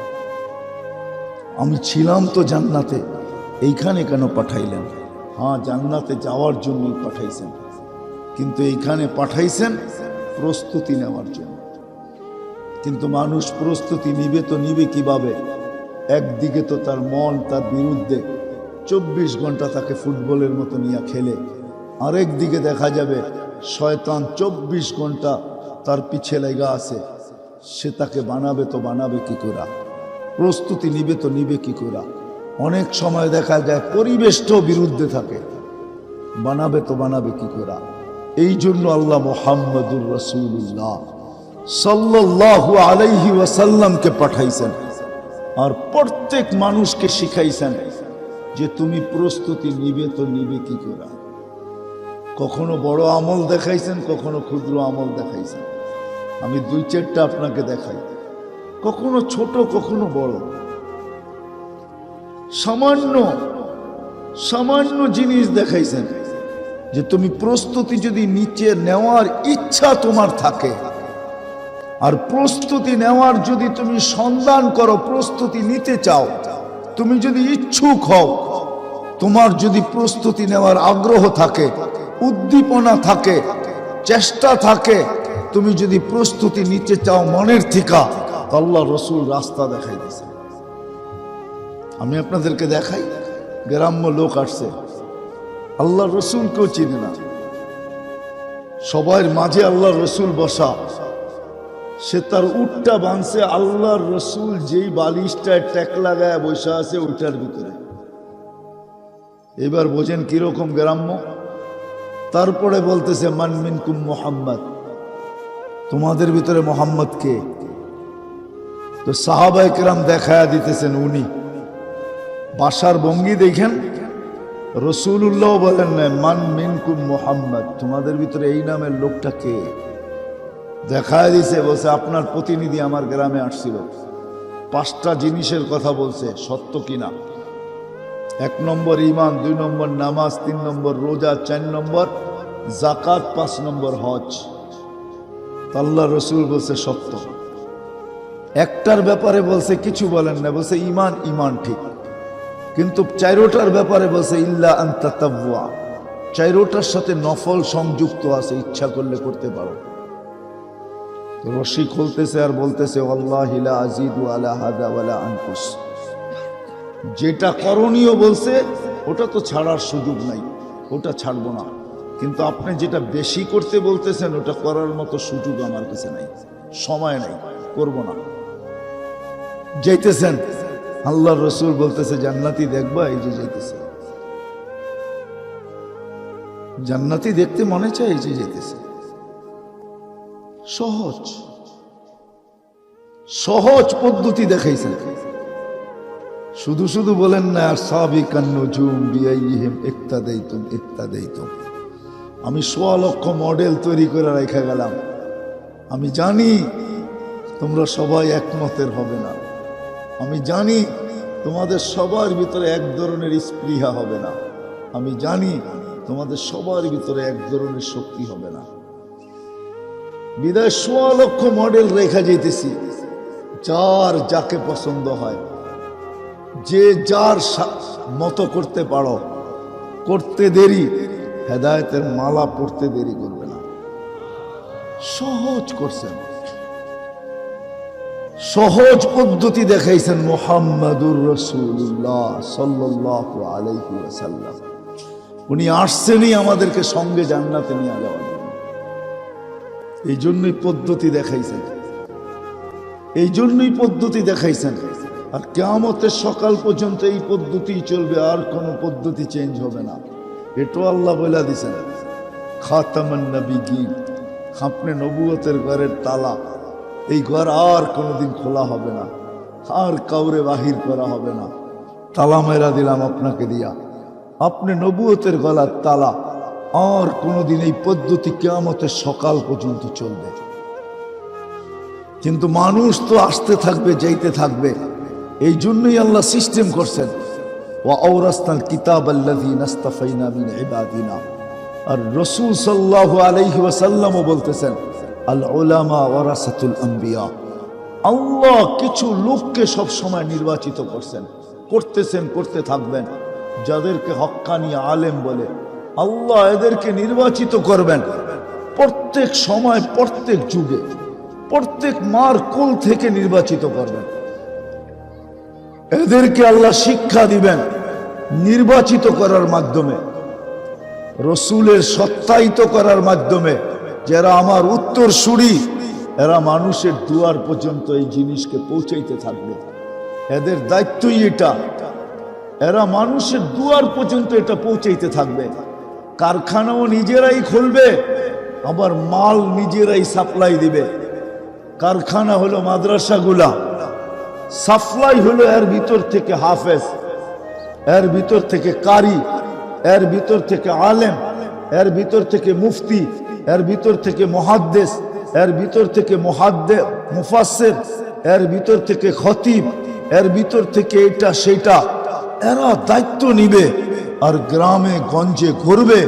আমি ছিলাম তো জান্নাতে, এইখানে কেন পাঠাইলেন? হ্যাঁ, জান্নাতে যাওয়ার জন্যই পাঠাইছেন, কিন্তু এইখানে পাঠাইছেন প্রস্তুতি নেওয়ার জন্য। কিন্তু মানুষ প্রস্তুতি নিবে তো নিবে কিভাবে? একদিকে তো তার মন তার বিরুদ্ধে 24 ঘন্টা তাকে ফুটবলের মতো নিয়ে খেলে, আরেক দিকে দেখা যাবে শয়তান 24 ঘন্টা তার পিছে লেগা আছে, সে তাকে বানাবে তো বানাবে কি করে? প্রস্তুতি নিবে তো নিবে কি করে? অনেক সময় দেখা যায় পরিবেশটাও বিরুদ্ধে থাকে, বানাবে তো বানাবে কি করে? এই জন্য আল্লাহ মুহাম্মদুর রাসূলুল্লাহ সাল্লাল্লাহু আলাইহি ওয়াসাল্লামকে পাঠাইছেন, আর প্রত্যেক মানুষকে শিখাইছেন যে তুমি প্রস্তুতি নিবে তো নিবে কি করে। কখনো বড় আমল দেখাইছেন, কখনো ক্ষুদ্র আমল দেখাইছেন। আমি 2-4টা আপনাকে দেখাই, কখনো ছোট কখনো বড়। সামান্য সামান্য জিনিস দেখাইছেন যে তুমি প্রস্তুতি যদি নিচে নেওয়ার ইচ্ছা তোমার থাকে, আর প্রস্তুতি নেওয়ার যদি তুমি সন্ধান করো, প্রস্তুতি নিতে চাও, তুমি যদি ইচ্ছুক হও, তোমার যদি প্রস্তুতি নেওয়ার আগ্রহ থাকে, উদ্দীপনা থাকে, চেষ্টা থাকে, তুমি যদি প্রস্তুতি নিতে চাও মনের থেকে, আল্লাহ রসুল রাস্তা দেখাই দিয়েছে। আমি আপনাদেরকে দেখাই, গ্রাম্য লোক আসছে, আল্লাহ রসুল কেউ চিনে না, সবার মাঝে আল্লাহ রসুল বসা, সে তার উটটা বাঁধছে আল্লাহর রসুল যেই বালিশটায় ট্যাক লাগায় বসে আছে ওইটার ভিতরে। এবার বোঝেন কিরকম গ্রাম্য। তারপরে বলতেছে মান মিনকুম মুহাম্মদ, তোমাদের ভিতরে মোহাম্মদ কে? তো সাহাবায়ে কেরাম দেখায়া দিতেছেন উনি। বাসার ভঙ্গি দেখেন, রসুল্লাহ বলেন না মান মিনকুম মুহাম্মদ, তোমাদের ভিতরে এই নামের লোকটা কে? দেখায় দিছে, বলছে আপনার প্রতিনিধি আমার গ্রামে আসছিল, 5টা জিনিসের কথা বলছে, সত্য কিনা। 1 নম্বর ঈমান, 2 নম্বর নামাজ, 3 নম্বর রোজা, 4 নম্বর যাকাত, 5 নম্বর হজ। আল্লাহ রসুল বলছে সত্য। একটার ব্যাপারে বলছে কিছু বলেন না, বলছে ঈমান, ঈমান ঠিক, কিন্তু 4টার ব্যাপারে বলছে ইল্লা আন তাতাওয়া, 4টার সাথে নফল সংযুক্ত আছে, ইচ্ছা করলে করতে পারো। রশি খুলতেছে আর বলতেছে ওয়াল্লাহি লা আযীদু আলা হাযা ওয়ালা আনকুস, যেটা করণীয় বলছে ওটা তো ছাড়ার সুযোগ নাই, ওটা ছাড়বো না, কিন্তু আপনি যেটা বেশি করতে বলতেছেন ওটা করার মতো সুযোগ আমার কাছে নাই, সময় নাই, করব না। যাইতেছেন, আল্লাহর রসুল বলতেছে জান্নাতি দেখবা, এই যে যাইতেছে, জান্নাতি দেখতে মনে চায়, এই যে যাইতেছে। সহজ সহজ পদ্ধতি দেখাইছেন। শুধু শুধু বলেন না সাবিকান নুজুম বিআইহিম ইক্তাদাইতুম ইক্তাদাইতুম। আমি 1.25 লক্ষ মডেল তৈরি করে রেখে গেলাম, আমি জানি তোমরা সবাই একমতের হবে না, আমি জানি তোমাদের সবার ভিতরে এক ধরনের স্পৃহা হবে না, আমি জানি তোমাদের সবার ভিতরে এক ধরনের শক্তি হবে না, বিদায় ১৬ লক্ষ মডেল রেখা যেতেছি, যার যাকে পছন্দ হয়, যে যার মতো করতে পারো, করতে দেরি, হেদায়েতের মালা পড়তে দেরি করবে না। সহজ করছেন, সহজ পদ্ধতি দেখাইছেন মুহাম্মাদুর রাসূলুল্লাহ সাল্লাল্লাহু আলাইহি ওয়াসাল্লাম। উনি আসছেনই আমাদেরকে সঙ্গে জান্নাতে নিয়ে যাওয়ার জন্য। এই জন্যই পদ্ধতি দেখাইছেন, এই জন্যই পদ্ধতি দেখাইছেন। আর কিয়ামতের সকাল পর্যন্ত এই পদ্ধতি চলবে, আর কোনো পদ্ধতি চেঞ্জ হবে না। এটাও আল্লাহ বলে দিছেন, খাতামান নবিয়্যিন, আপনি নবুয়তের ঘরের তালা, এই ঘর আর কোনোদিন খোলা হবে না, আর কাউরে বাহির করা হবে না। তালা মেরা দিলাম আপনাকে দিয়া, আপনি নবুয়তের গলার তালা, আর কোনোদিন এই পদ্ধতি কিয়ামতের সকাল পর্যন্ত চলবে। কিন্তু মানুষ তো আসতে থাকবে, যাইতে থাকবে। এই জন্যই আল্লাহ সিস্টেম করছেন, ওয়া আওরাসনাল কিতাবাল্লাযী নাস্তাফাইনা মিন ইবাদিনা। আর রাসূল সাল্লাল্লাহু আলাইহি ওয়াসাল্লামও বলতেছেন, আল উলামা ওয়ারাসাতুল আম্বিয়া। আল্লাহ কিছু লোককে সব সময় নির্বাচিত করছেন, করতেছেন, করতে থাকবেন। যাদেরকে হক্কানি আলেম বলে, আল্লাহ এদেরকে নির্বাচিত করবেন প্রত্যেক সময়, প্রত্যেক যুগে, প্রত্যেক মার কোল থেকে নির্বাচিত করবেন। এদেরকে আল্লাহ শিক্ষা দিবেন নির্বাচিত করার মাধ্যমে, রসুলের সত্যায়িত করার মাধ্যমে। যারা আমার উত্তরসূরি, এরা মানুষের দুয়ার পর্যন্ত এই জিনিসকে পৌঁছাইতে থাকবে। এদের দায়িত্বই এটা, এরা মানুষের দুয়ার পর্যন্ত এটা পৌঁছাইতে থাকবে। কারখানাও নিজেরাই খুলবে, আবার মাল নিজেরাই সাপ্লাই দিবে। কারখানা হলো মাদ্রাসাগুলা, সাপ্লাই হলো এর ভিতর থেকে হাফেজ, এর ভিতর থেকে কারি, এর ভিতর থেকে আলেম, এর ভিতর থেকে মুফতি, এর ভিতর থেকে মুহাদ্দিস, এর ভিতর থেকে মুফাসসির, এর ভিতর থেকে খতিব, এর ভিতর থেকে এটা সেটা। এরা দায়িত্ব নিবে আর গ্রামে গঞ্জে ঘুরবে।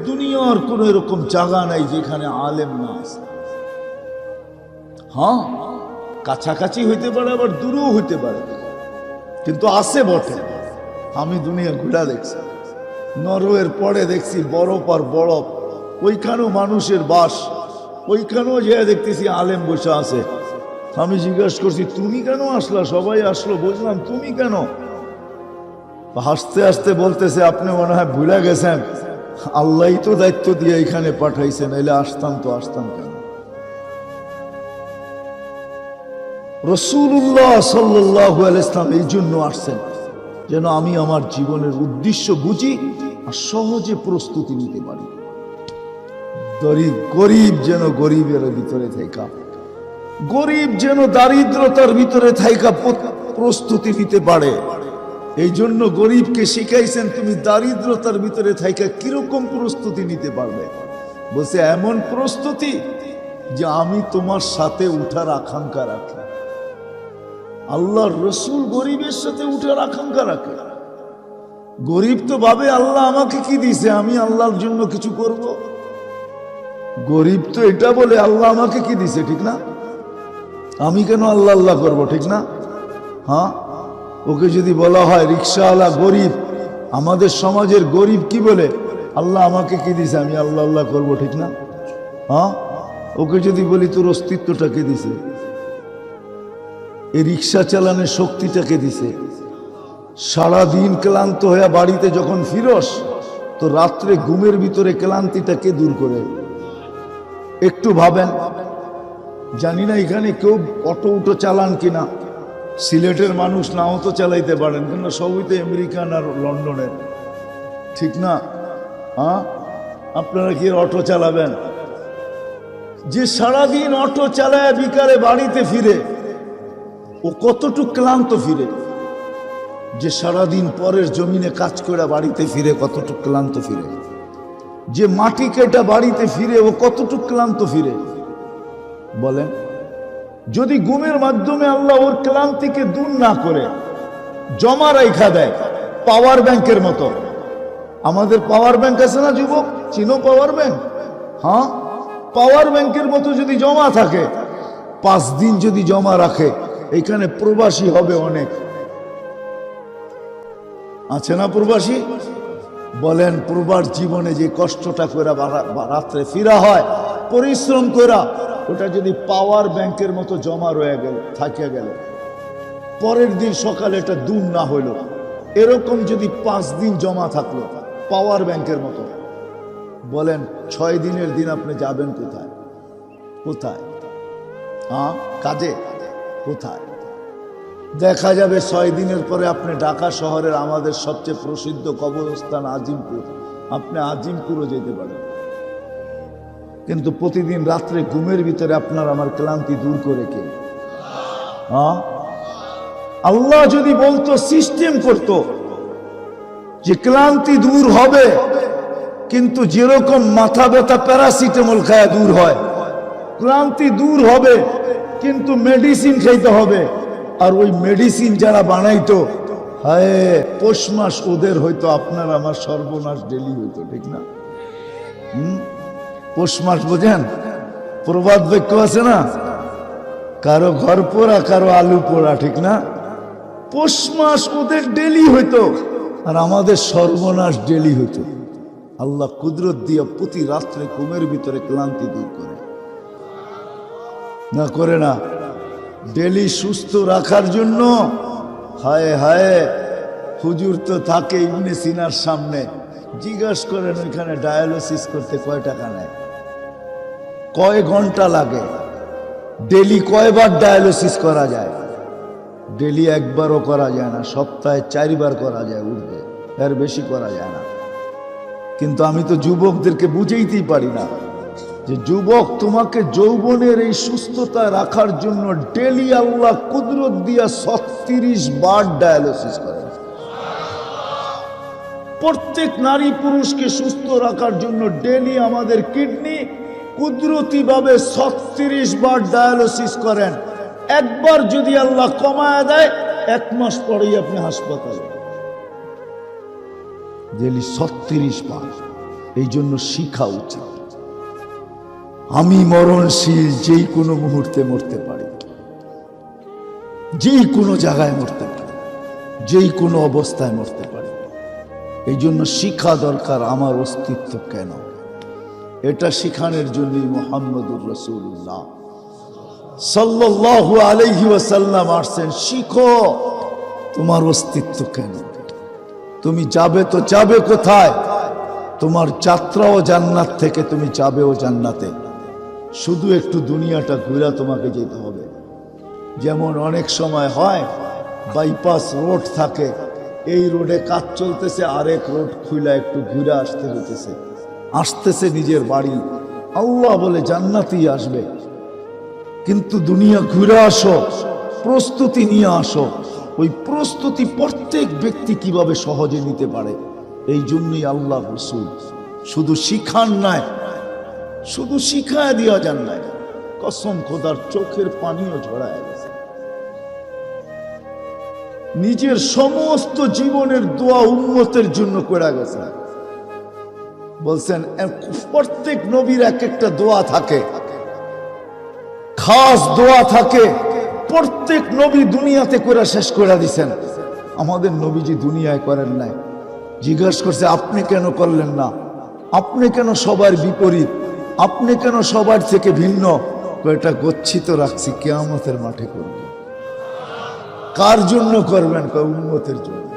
দুনিয়ার কোন এরকম জায়গা নাই যেখানে আলেম না আছে। হ্যাঁ, কাছাকাছি হইতে পারে, আবার দূরেও হইতে পারে, কিন্তু আছে বটে। আমি দুনিয়া ঘুরা দেখছি, নরওয়ের পরে দেখছি বরফ আর বরফ, ওইখানেও মানুষের বাস, ওইখানেও যে দেখতেছি আলেম বসে আছে। আমি জিজ্ঞাসা করছি, তুমি কেন আসলা? সবাই আসলো, বুঝলাম, তুমি কেন? হাসতে হাসতে বলতেছে, আপনি মনে হয় ভুলে গেছেন, আল্লাহই তো দায়িত্ব দিয়ে এখানে পাঠাইছেন, এলে আসতাম তো আসতাম কেন? রাসূলুল্লাহ সাল্লাল্লাহু আলাইহি ওয়াসাল্লাম এই জন্য আসছেন, যেন আমি আমার জীবনের উদ্দেশ্য বুঝি আর সহজে প্রস্তুতি নিতে পারি। গরিব যেন গরিবের ভিতরে থাকা, গরিব যেন দারিদ্রতার ভিতরে থাকা প্রস্তুতি নিতে পারে। এই জন্য গরিবকে শিখাইছেন, তুমি দারিদ্রতার ভিতরে থাকা কিরকম প্রস্তুতি নিতে পারবে। বলছে, এমন প্রস্তুতি যে আমি তোমার সাথে উঠার আকাঙ্ক্ষা রাখি। আল্লাহর রসুল গরিবের সাথে উঠার আকাঙ্ক্ষা রাখে। গরিব তো ভাবে, আল্লাহ আমাকে কি দিছে, আমি আল্লাহর জন্য কিছু করব। গরিব তো এটা বলে, আল্লাহ আমাকে কি দিছে, ঠিক না? আমি কেন আল্লাহ আল্লাহ করবো, ঠিক না? হ্যাঁ, ওকে যদি বলা হয় রিক্সাওয়ালা গরিব, আমাদের সমাজের গরিব কি বলে, আল্লাহ আমাকে কি দিছে, আমি আল্লাহ আল্লাহ করবো, ঠিক না? হ্যাঁ, ওকে যদি বলি তোর অস্তিত্বটা কে দিছে, এই রিক্সা চালানোর শক্তিটাকে দিছে, সারাদিন ক্লান্ত হয়ে বাড়িতে যখন ফিরস, তো রাত্রে ঘুমের ভিতরে ক্লান্তিটা কে দূর করে? একটু ভাবেন। জানি না এখানে কেউ অটো উটো চালান কিনা, সিলেটের মানুষ নাও তো চালাইতে পারেন, কিন্তু সবই তো আমেরিকান আর লন্ডনের, ঠিক না? হ্যাঁ, আপনারা কি অটো চালাবেন? যে সারাদিন অটো চালায় বিকালে বাড়িতে ফিরে, ও কতটুক ক্লান্ত ফিরে? যে সারাদিন পরের জমিনে কাজ করে বাড়িতে ফিরে, কতটুক ক্লান্ত ফিরে? যে মাটি কেটা বাড়িতে ফিরে, ও কতটুক ক্লান্ত ফিরে? বলেন। যদি ঘুমের মাধ্যমে আল্লাহ ওর ক্লান্তিকে দূর না করে জমা রাখা দেয়, পাওয়ার ব্যাংকের মতো। আমাদের পাওয়ার ব্যাংক আছে না যুবক, চিনো পাওয়ার ব্যাংক? হ্যাঁ, পাওয়ার ব্যাংকের মতো যদি জমা থাকে, 5 দিন যদি জমা রাখে, এখানে প্রবাসী হবে অনেক। আছে না প্রবাসী? বলেন, প্রবাস জীবনে যে কষ্টটা করে রাত্রে ফিরা হয় পরিশ্রম করা, ওটা যদি পাওয়ার ব্যাংকের মতো জমা রয়ে গেল, থাকে গেল, পরের দিন সকালে এটা দূর না হইল, এরকম যদি 5 দিন জমা থাকলো পাওয়ার ব্যাংকের মতো, বলেন 6 দিনের দিন আপনি যাবেন কোথায়? কোথায়? কাজে? কোথায়? দেখা যাবে 6 দিনের পরে আপনি ঢাকা শহরের আমাদের সবচেয়ে প্রসিদ্ধ কবরস্থান আজিমপুর, আপনি আজিমপুরও যেতে পারেন, কিন্তু প্রতিদিন রাত্রে ঘুমের ভিতরে আপনার আমার ক্লান্তি দূর করে কে? আল্লাহ যদি বলতো, সিস্টেম করত যে ক্লান্তি দূর হবে, কিন্তু যেরকম মাথা ব্যথা প্যারাসিটামল খায় দূর হয়, ক্লান্তি দূর হবে কিন্তু মেডিসিন খাইতে হবে। আর ওই মেডিসিন যারা বানাইতো, হায় পৌষ মাস ওদের হয়তো, আপনার আমার সর্বনাশ ডেলি হইতো, ঠিক না? পৌষ মাস বোঝেন? প্রবাদ বাক্য আছে না, কারো ঘর পোড়া কারো আলু পোড়া, ঠিক না? পৌষ মাস ওদের ডেলি হইতো আর আমাদের সর্বনাশ ডেলি হইতো। আল্লাহ কুদরত দিয়ে প্রতি রাত্রে ঘুমের ভিতরে ক্লান্তি দূর করে, না করে না? ডেলি সুস্থ রাখার জন্য হায় হায়, হুজুর তো থাকে ইবনে সিনার সামনে, জিজ্ঞাস করেন ওইখানে ডায়ালিসিস করতে কয় টাকা নেয়, কয় ঘন্টা লাগে, ডেলি কয়বার ডায়ালিসিস করা যায়? ডেলি একবারও করা যায় না, সপ্তাহে 4 বার করা যায়, উঠবে, এর বেশি করা যায় না। কিন্তু আমি তো যুবকদেরকে বুঝাইতেই পারি না যে যুবক, তোমাকে যৌবনের এই সুস্থতা রাখার জন্য ডেলি আল্লাহ কুদরত দিয়া 36 বার ডায়ালিসিস করে। প্রত্যেক নারী পুরুষকে সুস্থ রাখার জন্য ডেলি আমাদের কিডনি কুদরতি ভাবে 36 বার ডায়ালিসিস করেন। একবার যদি আল্লাহ কমায় দেয়, 1 মাস পরেই আপনি হাসপাতালে। ডেলি 36 বার। এই জন্য শিখা উচিত, আমি মরণশীল, যেই কোনো মুহূর্তে মরতে পারি, যেই কোনো জায়গায় মরতে পারি, যেই কোনো অবস্থায় মরতে পারি। এই জন্য শিখা দরকার আমার অস্তিত্ব কেন। এটা শিখানোর জন্যই মুহাম্মদুর রাসূলুল্লাহ সাল্লাল্লাহু আলাইহি ওয়াসাল্লাম আসছেন, শিখো তোমার অস্তিত্ব কেন। তুমি যাবে তো যাবে কোথায়? তোমার যাত্রাও জান্নাত থেকে, তুমি যাবেও জান্নাতে। শুধু একটু দুনিয়াটা ঘুরে তোমাকে যেতে হবে। যেমন অনেক সময় হয়, বাইপাস রোড থাকে, এই রোডে কাজ চলতেছে, আরেক রোড খুলে একটু ঘুরে আসতে হইতেছে, আসতেছে নিজের বাড়ি। আল্লাহ বলে জান্নাতেই আসবে, কিন্তু দুনিয়া ঘুরে আসো, প্রস্তুতি নিয়ে আসো। ওই প্রস্তুতি প্রত্যেক ব্যক্তি কিভাবে সহজে নিতে পারে, এই জন্যই আল্লাহ রাসূল শুধু শিখান নাই, শুধু শিখায় দিয়া যান নাই, কসম খোদার চোখের পানিও ঝরায় গেছে। নিজের সমস্ত জীবনের দোয়া উম্মতের জন্য করে গেছে। বলছেন প্রত্যেক নবীর এক একটা দোয়া থাকে, খাস দোয়া থাকে, প্রত্যেক নবী দুনিয়াতে করে শেষ করে দিছেন। আমাদের নবীজি দুনিয়ায় করেন নাই। জিজ্ঞাসা করছে, আপনি কেন করলেন না? আপনি কেন সবার বিপরীত? আপনি কেন সবার থেকে ভিন্ন? এটা গচ্ছিত রাখছি, কিয়ামতের মাঠে করব। কার জন্য করবেন? উম্মতের জন্য,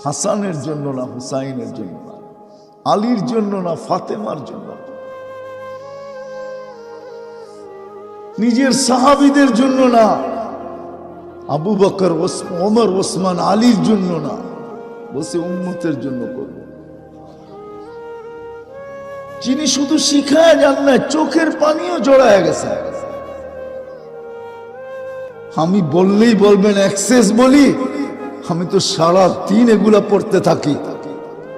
হাসানের জন্য না, হুসাইনের জন্য না, আলীর জন্য না, ফাতেমার জন্য, নিজের সাহাবীদের জন্য না, আবু বকর, ওমর, ওসমান, আলীর জন্য না, বসে উম্মতের জন্য করব। যিনি শুধু শিখায় যান না, চোখের পানিও জড়ায় গেছে। আমি বললেই বলবেন এক্সেস বলি, আমি তো সারা দিন এগুলা পড়তে থাকি,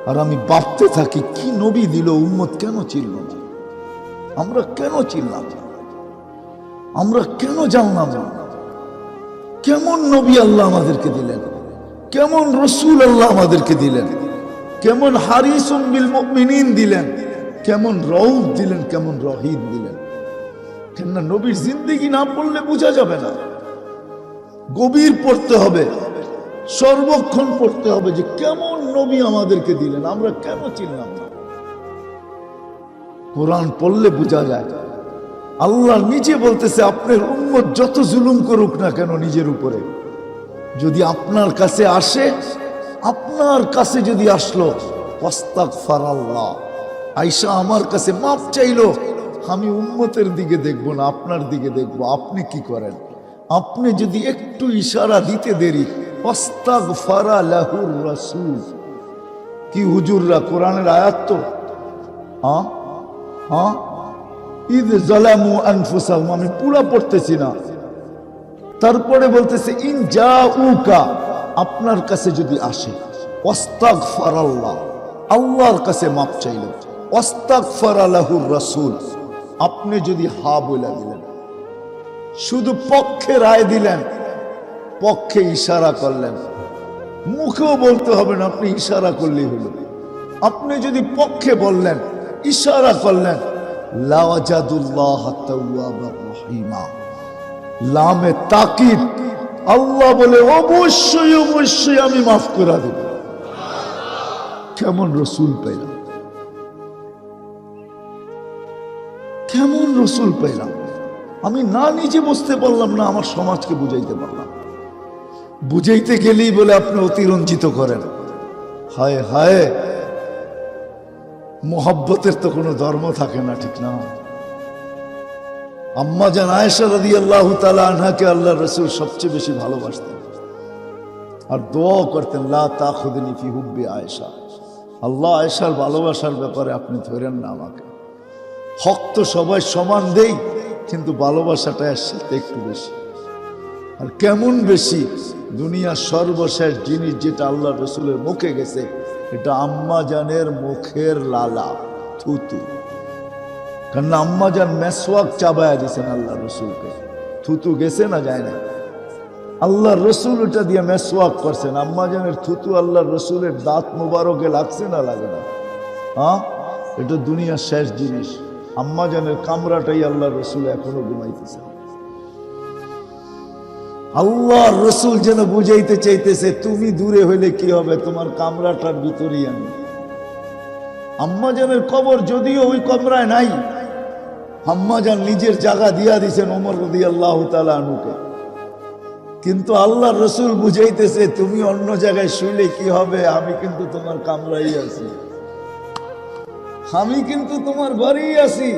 আর আমি ভাবতে থাকি কি নবী দিল, উম্মত কেন চিনল না? আমরা কেন চিনলাম না? আমরা কেন জানলাম না? কেমন নবী আল্লাহ আমাদেরকে দিলেন, কেমন রসুল আল্লাহ আমাদেরকে দিলেন, কেমন হারিসুম বিল মুমিনিন দিলেন, কেমন রউফ দিলেন, কেমন রহিম দিলেন। কেননা নবীর জিন্দেগি না পড়লে বোঝা যাবে না, গভীর পড়তে হবে, সর্বক্ষণ পড়তে হবে যে কেমন নবী আমাদেরকে দিলেন, আমরা কেন চিনলাম না। কোরআন পড়লে বোঝা যায়। আল্লাহ নিজে বলতেছে, আপনার উম্মত যত জুলুম করুক না কেন নিজের উপরে, যদি আপনার কাছে আসে, আপনার কাছে যদি আসলো, আস্তাগফারাল্লাহ, আয়েশা আমার কাছে মাফ চাইলো, আমি উম্মতের দিকে দেখবো না, আপনার দিকে দেখবো, আপনি কি করেন। আপনি যদি একটু ইশারা দিতে দেরি, আস্তাগফারা লাহুর রাসূল। কি হুজুররা, কোরআনের আয়াত তো, হ্যাঁ হ্যাঁ, ইদ জালামু আনফুসাহুম, আমি পুরা পড়তেছি না। তারপরে বলতেছে ইন জাউকা, আপনার কাছে যদি আসে, আস্তাগফারাল্লাহ, আল্লাহর কাছে মাপ চাইল, আস্তাগফারা লাহুর রাসূল, আপনি যদি হা বলে দিলেন, শুধু পক্ষে রায় দিলেন, পক্ষে ইশারা করলেন, মুখেও বলতে হবে না, আপনি ইশারা করলেই হলো। আপনি যদি পক্ষে বললেন, ইশারা করলেন, লাওয়াজাদুল্লাহ তাওয়াবার রহিমা, লামে তাকিদ, আল্লাহ বলে অবশ্যই অবশ্যই আমি মাফ করে দেব। কেমন রসুল পেলাম, কেমন রসুল পেলাম। আমি না নিজে বুঝতে পারলাম না, আমার সমাজকে বুঝাইতে পারলাম। বুঝাইতে গেলেই বলে আপনি অতিরঞ্জিত করেন। হায় হায়, মোহাব্বতের তো কোনো ধর্ম থাকে না, ঠিক না? আম্মা জান আয়েশা রাদিয়াল্লাহু তাআলা আনহাকে আল্লাহর রাসূল সবচেয়ে বেশি ভালোবাসতেন আর দোয়া করতেন, লা তাখুযনি ফি হুব্বি আয়েশা, আল্লাহ আয়েশার ভালোবাসার ব্যাপারে আপনি ধরেন না আমাকে। হক তো সবাই সমান দেই, কিন্তু ভালোবাসাটা এর সাথে একটু বেশি। আর কেমন বেশি, দুনিয়ার সর্বশেষ জিনিস যেটা আল্লাহ রসুলের মুখে গেছে, এটা আম্মা জানের মুখের লালা, থুতু। কারণ আম্মা জান মেসওয়াক চাবায়া দিয়েছেন আল্লাহ রসুলকে, থুতু গেছে না যায় না, আল্লাহ রসুল এটা দিয়ে মেসওয়াক করছেন। আম্মা জানের থুতু আল্লাহ রসুলের দাঁত মুবারকে লাগছে না লাগে না? হ্যাঁ, এটা দুনিয়ার শেষ জিনিস। আম্মা জানের কামরাটাই আল্লাহ রসুল এখনো ঘুমাইতেছে। আল্লাহ রসুল যেন বুঝাইতে চাইতেছে, তুমি দূরে হইলে কি হবে, তোমার কামরাটার ভিতরেই আমি। আম্মা জানের কবর যদিও ওই কমরায় নাই, আম্মা জান নিজের জায়গা দিয়া দিছেন ওমর রাদিয়াল্লাহু তাআলা আনহুকে, কিন্তু আল্লাহ রসুল বুঝাইতেছে, তুমি অন্য জায়গায় শুইলে কি হবে, আমি কিন্তু তোমার কামরাই আছি, আমি কিন্তু তোমার ঘরেই আছি।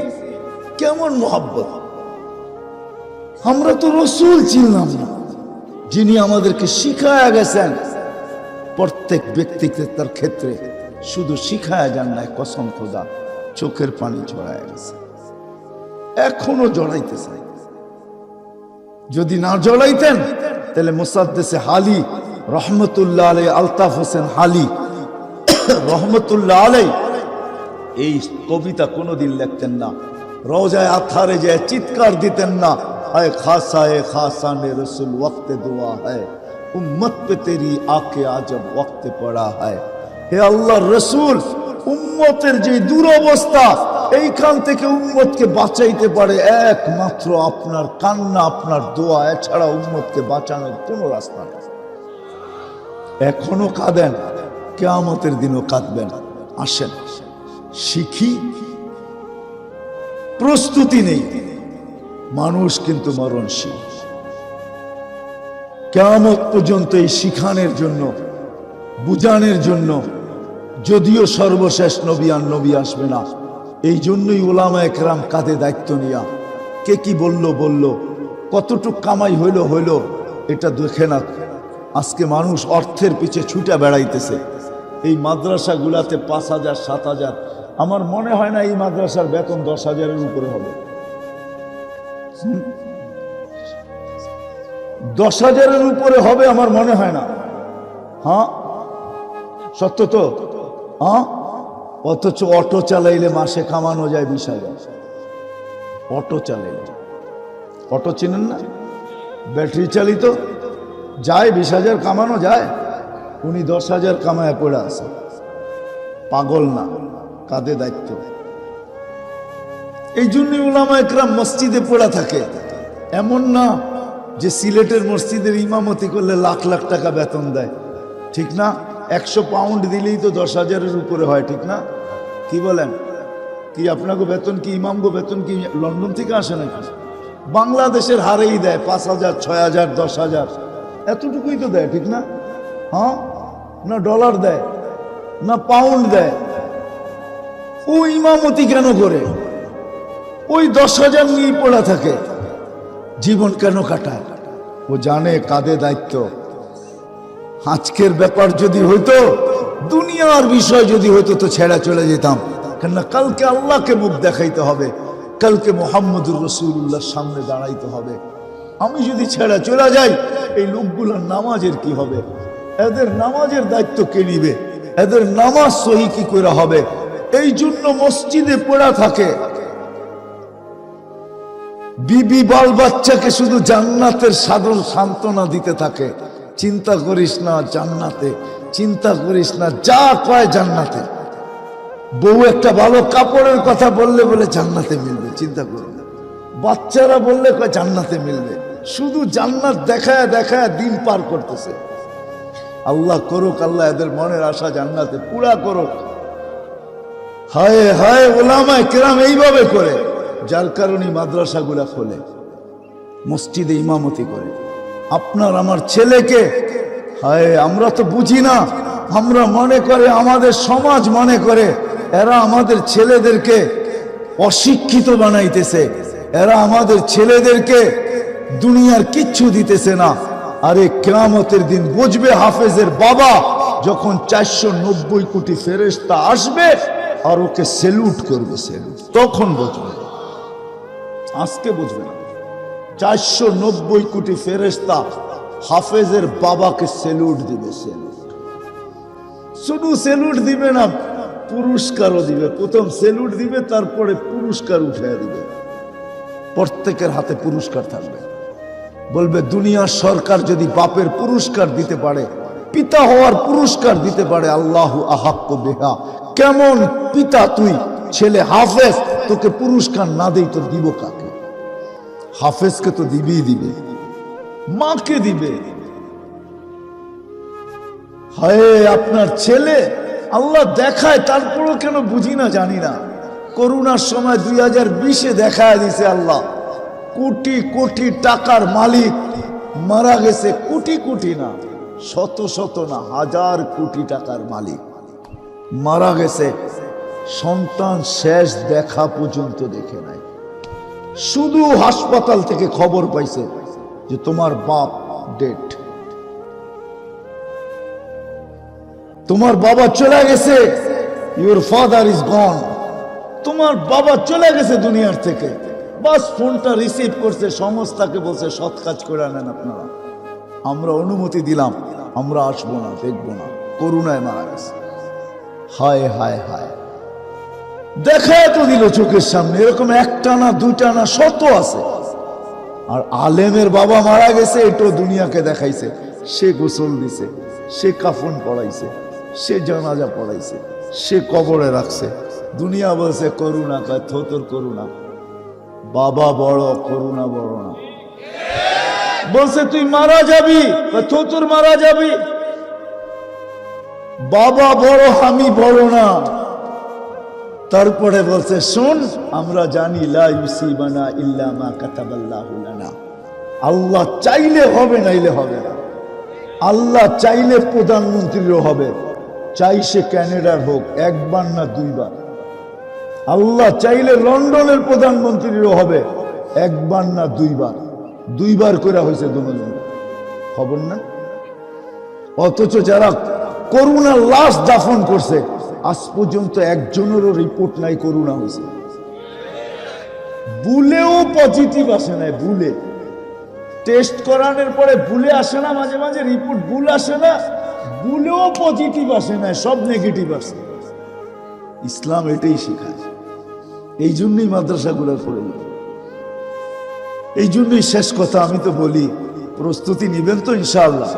কেমন মোহাব্বত! আমরা তো রসুল চিনলাম না, যিনি আমাদেরকে শিখায়া গেছেন। প্রত্যেক ব্যক্তিত্বের ক্ষেত্রে শুধু শিখায়া যান নাই, কসম খোদা চোখের পানি ঝরায় গেছে, এখনো জড়াইতেছে। যদি না জড়াইতেন তাহলে মুসাদ্দেসে হালি রহমতুল্লাহ আলাই, আলতাফ হোসেন হালি রহমতুল্লাহ আলাই এই কবিতা কোনোদিন লিখতেন না, রওজায়ে আতহারে যায় চিৎকার দিতেন না, हाय खासा ने रसूल वक्त दुआ है, उम्मत पे तेरी आके आजब वक्त पड़ा है। হে আল্লাহ রসুল, উম্মতের যে দুরবস্থা, এইখান থেকে উম্মতকে বাঁচাইতে পারে একমাত্র আপনার কান্না, আপনার দোয়া, এছাড়া উম্মতকে বাঁচানোর কোনো রাস্তা নেই। এখনো কাঁদেন, কিয়ামতের দিনও কাঁদবেন। আসেন শিখি, প্রস্তুতি নেই, মানুষ কিন্তু মরণশীল। কিয়ামত পর্যন্ত এই শিখানের জন্য, বুঝানোর জন্য, যদিও সর্বশেষ নবী আর নবী আসবে না, এই জন্যই উলামা একরাম কাঁধে দায়িত্ব নিয়া, কে কি বলল, কতটুক কামাই হইল, এটা দেখে না। আজকে মানুষ অর্থের পিছে ছুটে বেড়াইতেছে। এই মাদ্রাসাগুলাতে 5,000 7,000, আমার মনে হয় না এই মাদ্রাসার বেতন 10,000-এর উপরে হবে। 10,000-এর উপরে হবে আমার মনে হয় না। হ্যাঁ, সত্য তো? হ্যাঁ, অথচ অটো চালাইলে মাসে কামানো যায় 20,000। অটো চালাইলে, অটো চিনেন না, ব্যাটারি চালিত, যায় 20,000 কামানো যায়। উনি 10,000 কামায় পড়ে আছে, পাগল না, কাঁধে দায়িত্ব। এই জন্যই উলামা একরাম মসজিদে পড়া থাকে। এমন না যে সিলেটের মসজিদের ইমামতি করলে লাখ লাখ টাকা বেতন দেয়, ঠিক না? 100 পাউন্ড দিলেই তো 10,000-এর উপরে হয়, ঠিক না? কি বলেন? কি আপনাকে বেতন কি, ইমামগো বেতন কি লন্ডন থেকে আসে নাকি? বাংলাদেশের হারেই দেয় 5,000, 6,000, 10,000, এতটুকুই তো দেয়, ঠিক না? হ্যাঁ, না ডলার দেয় না পাউন্ড দেয়। ও ইমামতি কেন করে? ওই 10,000 নিয়ে পড়া থাকে। জীবন কেন কাটায়? ও জানে কাঁধে দায়িত্ব। আজকের ব্যাপার যদি হইতো, দুনিয়ার বিষয় যদি হইতো তো ছেড়া চলে যেতাম, কেননা কালকে আল্লাহকে মুখ দেখাইতে হবে, কালকে মুহাম্মদুর রাসূলুল্লাহর সামনে দাঁড়াইতে হবে। আমি যদি ছেড়া চলে যাই, এই লোকগুলোর নামাজের কি হবে? এদের নামাজের দায়িত্ব কে নিবে? এদের নামাজ সহি কি করে হবে? এই জন্য মসজিদে পড়া থাকে। বিবি বাল বাচ্চাকে শুধু জান্নাতের সাধন সান্ত্বনা দিতে থাকে। চিন্তা করিস না জান্নাতে, চিন্তা করিস না, যা কয় জান্নাতে। বউ একটা ভালো কাপড়ের কথা বললে বলে জান্নাতে মিলবে, চিন্তা করুন। বাচ্চারা বললে কয় জান্নাতে মিলবে। শুধু জান্নাত দেখায় দেখায় দিন পার করতেছে। আল্লাহ করুক, আল্লাহ এদের মনের আশা জান্নাতে পুরা করুক। হায় হায়, ওলামায়ে কেরাম এইভাবে করে, যার কারণে মাদ্রাসাগুলা খোলে, মসজিদে ইমামতি করে। আপনার আমার ছেলেকে, হায় আমরা তো বুঝি না, আমরা মনে করে, আমাদের সমাজ মনে করে এরা আমাদের ছেলেদেরকে অশিক্ষিত বানাইতেছে, এরা আমাদের ছেলেদেরকে দুনিয়ার কিচ্ছু দিতেছে না। আরে কিয়ামতের দিন বুঝবে হাফেজের বাবা যখন 490 কোটি ফেরেশতা আসবে আর ওকে সেলুট করবে, সেলুট, তখন বুঝবে। আজকে বুঝবে না। 490 কোটি ফেরেশতা হাফেজের বাবাকে সেলুট দিবে। সেলুট, শুধু সেলুট দিবে না, পুরস্কারও দিবে। প্রথম সেলুট দিবে, তারপরে পুরস্কার উঠিয়ে দিবে। প্রত্যেকের হাতে পুরস্কার থাকবে। বলবে দুনিয়ার সরকার যদি বাপের পুরস্কার দিতে পারে, পিতা হওয়ার পুরস্কার দিতে পারে, আল্লাহু আহাক্কু বিহা। কেমন পিতা তুই, ছেলে হাফেজ, তোকে পুরস্কার না দেই তো দিব কাকে? হাফেজকে তো দিবেই দিবে, মাকে দিবে। হায় আপনার ছেলে আল্লাহ দেখায়, তারপরও কেন বুঝি না, জানি না। করোনার সময় 2020-এ দেখায় দিছে আল্লাহ। কোটি কোটি টাকার মালিক মারা গেছে, কোটি কোটি না, শত শত না, হাজার কোটি টাকার মালিক মারা গেছে। সন্তান শেষ দেখা পর্যন্ত দেখে নাই। শুধু হাসপাতাল থেকে খবর পাইছে যে তোমার বাপ ডেড, তোমার বাবা চলে গেছে, ইউর ফাদার ইজ গন, তোমার বাবা চলে গেছে দুনিয়ার থেকে। বাস ফোনটা রিসিভ করছে, সংস্থাকে বলছে সৎ কাজ করে নেন আপনারা, আমরা অনুমতি দিলাম, আমরা আসবো না, দেখবো না, করুণায় মারা গেছে। হায় হায় হায়, দেখায় তো দিল চোখের সামনে। এরকম একটা না, দুইটা না, শত আছে। আর আলেমের বাবা মারা গেছে, এটাও দুনিয়াকে দেখাইছে। সে গোসল দিছে, সে কাফন পড়াইছে, সে জানাজা পড়াইছে, সে কবরে রাখছে। দুনিয়া বলছে করুণা, কয় থোতর করুণা। বাবা বড়, করুণা বড় না। বলছে তুই মারা যাবি, থোতর মারা যাবি। বাবা বড়, আমি বড় না। তারপরে বলছে শোন, আমরা জানি লা ইউসিবানা ইল্লা মা কাতাবাল্লাহু লানা। আল্লাহ চাইলে হবে, নাইলে হবে না। আল্লাহ চাইলে প্রধানমন্ত্রীরও হবে, চাই সে ক্যানাডার হোক, একবার না দুইবার। আল্লাহ চাইলে লন্ডনের প্রধানমন্ত্রীরও হবে, একবার না দুইবার। দুইবার করে হয়েছে দুজন, খবর না? অথচ যারা করুণার লাশ দাফন করছে, আজ পর্যন্ত একজনেরও রিপোর্ট নাই করুণা হয়েছে। বুলেও পজিটিভ আসে না, বুলে টেস্ট করানোর পরে বুলে আসে না, মাঝে মাঝে রিপোর্ট ভুল আসে না, বুলেও পজিটিভ আসে না, সব নেগেটিভ আসে। ইসলাম এটাই শেখায়। এই জন্যই মাদ্রাসাগুলো করে, এই জন্যই শেষ কথা আমি তো বলি, প্রস্তুতি নিবেন তো ইনশাআল্লাহ,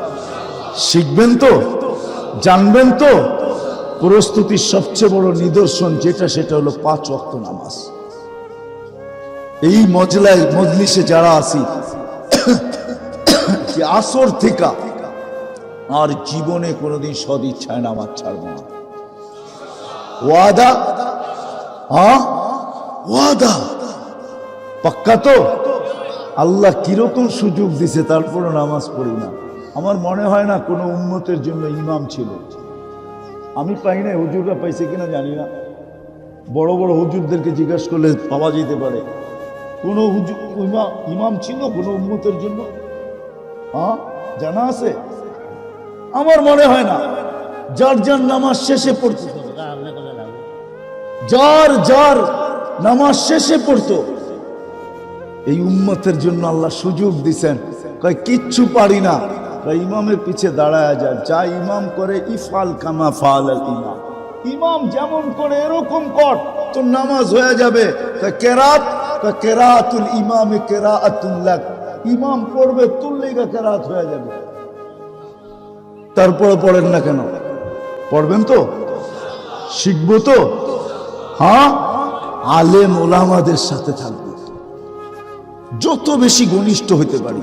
শিখবেন তো, জানবেন তো। প্রস্তুতির সবচেয়ে বড় নিদর্শন যেটা, সেটা হলো 5 ওয়াক্ত নামাজ। এই মজলিসে যারা আছি যে আসর থেকে আর জীবনে কোনোদিন সদ ইচ্ছায় নামাজ ছাড়বো না। ওয়াদা? হ্যাঁ ওয়াদা পাক্কা তো? আল্লাহ কিরকম সুযোগ দিছে তারপরে নামাজ পড়ি না। আমার মনে হয় না কোনো উম্মতের জন্য ইমাম ছিল। আমি পাই না, হুজুররা পাইছে কিনা জানি না। বড় বড় হুজুরদেরকে জিজ্ঞাসা করলে পাওয়া যেতে পারে। কোন ইমাম ছিল কোন উম্মতের জন্য? হ্যাঁ জানা আছে? আমার মনে হয় না। যার যার নামাজ শেষে পড়তো, যার নামাজ শেষে পড়তো। এই উম্মতের জন্য আল্লাহ সুযোগ দিছেন। কয় কিচ্ছু পারি না, ইমামের পিছে দাঁড়ায় যায়, যা ইমাম করে ইফাল কামা ফাল আল ইমাম, ইমাম যেমন করে এরকম কর, তোর নামাজ হয়ে যাবে। কেরাত, কেরাতুল ইমামে কেরাতুল লাক, ইমাম পড়বে তোর লেগা কেরাত হয়ে যাবে। তারপরে পড়েন না কেন? পড়বেন তো, শিখবো তো। হ্যাঁ আলেম ওলামাদের সাথে থাকবো, যত বেশি ঘনিষ্ঠ হইতে পারি।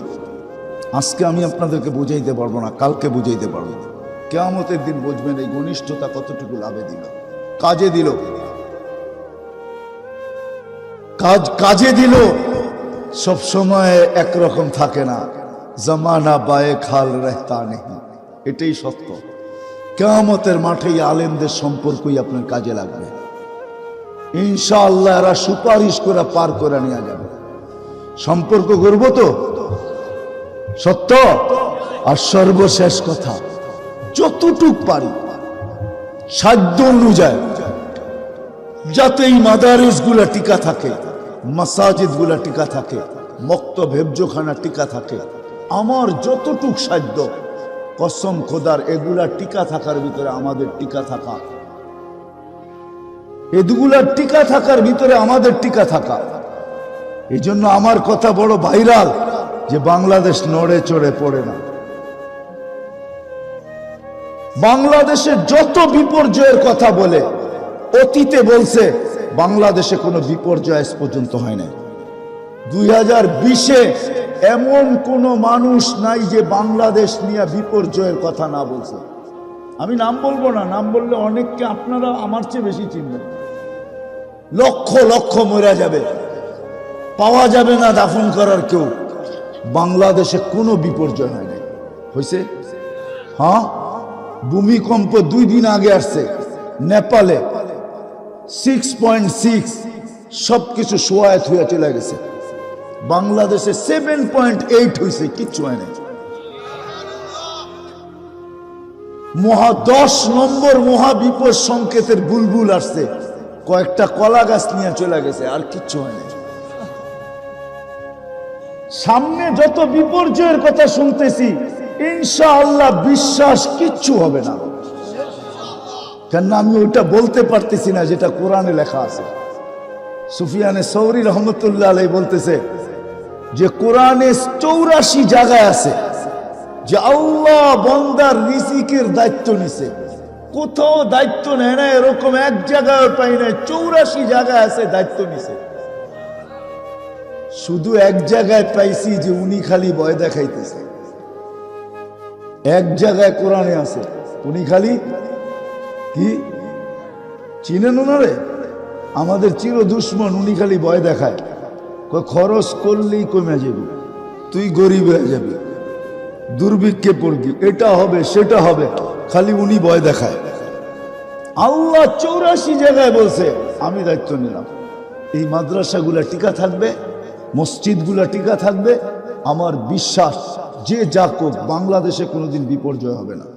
আজকে আমি আপনাদেরকে বুঝাইতে পারবো না, কালকে বুঝাইতে পারবো। কিয়ামতের দিন বুঝবেন এই ঘনিষ্ঠতা কতটুকু লাভে দিল, কাজে দিল। কাজে দিল। সব সময় একরকম থাকে না। জমানা বায়ে খাল রেহতা নেই, এটাই সত্য। কিয়ামতের মাঠে আলেমদের সম্পর্কই আপনার কাজে লাগবে ইনশাআল্লাহ। এরা সুপারিশ করে পার করে নিয়ে যাবে। সম্পর্ক করব তো, সত্য। আর সর্বশেষ কথা, যতটুক পারি সাধ্য অনুযায়ী যাতে এই মাদারিস গুলা টিকা থাকে, মাসাজিদ গুলা টিকা থাকে, মক্তব হেফজোখানা টিকা থাকে, আমার যতটুক সাধ্য, কসম খোদার এগুলা টিকা থাকার ভিতরে আমাদের টিকা থাকা, এগুলার টিকা থাকার ভিতরে আমাদের টিকা থাকা। এই জন্য আমার কথা বড় ভাইরাল যে বাংলাদেশ নড়ে চড়ে পড়ে না। বাংলাদেশের যত বিপর্যয়ের কথা বলে, অতীতে বলছে বাংলাদেশে কোনো বিপর্যয় আজ পর্যন্ত হয় না। 2020-এ এমন কোন মানুষ নাই যে বাংলাদেশ নিয়ে বিপর্যয়ের কথা না বলছে। আমি নাম বলবো না, নাম বললে অনেককে আপনারা আমার চেয়ে বেশি চিনবেন। লক্ষ লক্ষ মরে যাবে, পাওয়া যাবে না দাফন করার কেউ। বাংলাদেশে কোনো বিপর্যয় হয় নাই, হয়েছে? হ্যাঁ ভূমিকম্প 2 দিন আগে আসছে নেপালে, 6.6, সবকিছু সোয়ায় থুয়া চলে গেছে। বাংলাদেশে 7.8 হয়েছে, কিচ্ছু হয় নাই। 10 নম্বর মহাবিপদ সংকেতের বুলবুল আসছে, কয়েকটা কলা গাছ নিয়ে চলে গেছে, আর কিচ্ছু হয় নাই। সামনে যত বিপর্যয়ের কথা শুনতেছি, ইনশাআল্লাহ বিশ্বাস কিচ্ছু হবে না। কেন আমি ওইটা বলতে পারতেছি না যেটা কোরআনে লেখা আছে। সুফিয়ানে সৌরি রহমতুল্লাহ আলাইহি বলতেছে যে কোরআনে 84 জায়গায় আছে যে আল্লাহ বান্দার রিজিকের দায়িত্ব নিছে। কোথাও দায়িত্ব নেয় না এরকম এক জায়গায় পাই না, 84 জায়গায় আছে দায়িত্ব নিছে। শুধু এক জায়গায় পাইছি যে উনি খালি ভয় দেখাইতেছে। এক জায়গায় কোরআনে আছে উনি খালি কি চিনেন ওনারে? আমাদের চির দুশ্মন, উনি খালি ভয় দেখায়। খরচ করলেই কমে যাবে, তুই গরিব হয়ে যাবি, দুর্ভিক্ষে পড়বি, এটা হবে সেটা হবে, খালি উনি ভয় দেখায়। আল্লাহ 84 জায়গায় বলছে আমি দায়িত্ব নিলাম। এই মাদ্রাসাগুলা টিকা থাকবে, মসজিদগুলা টিকা থাকবে। আমার বিশ্বাস যে যা কোক বাংলাদেশে কোনোদিন বিপর্যয় হবে না।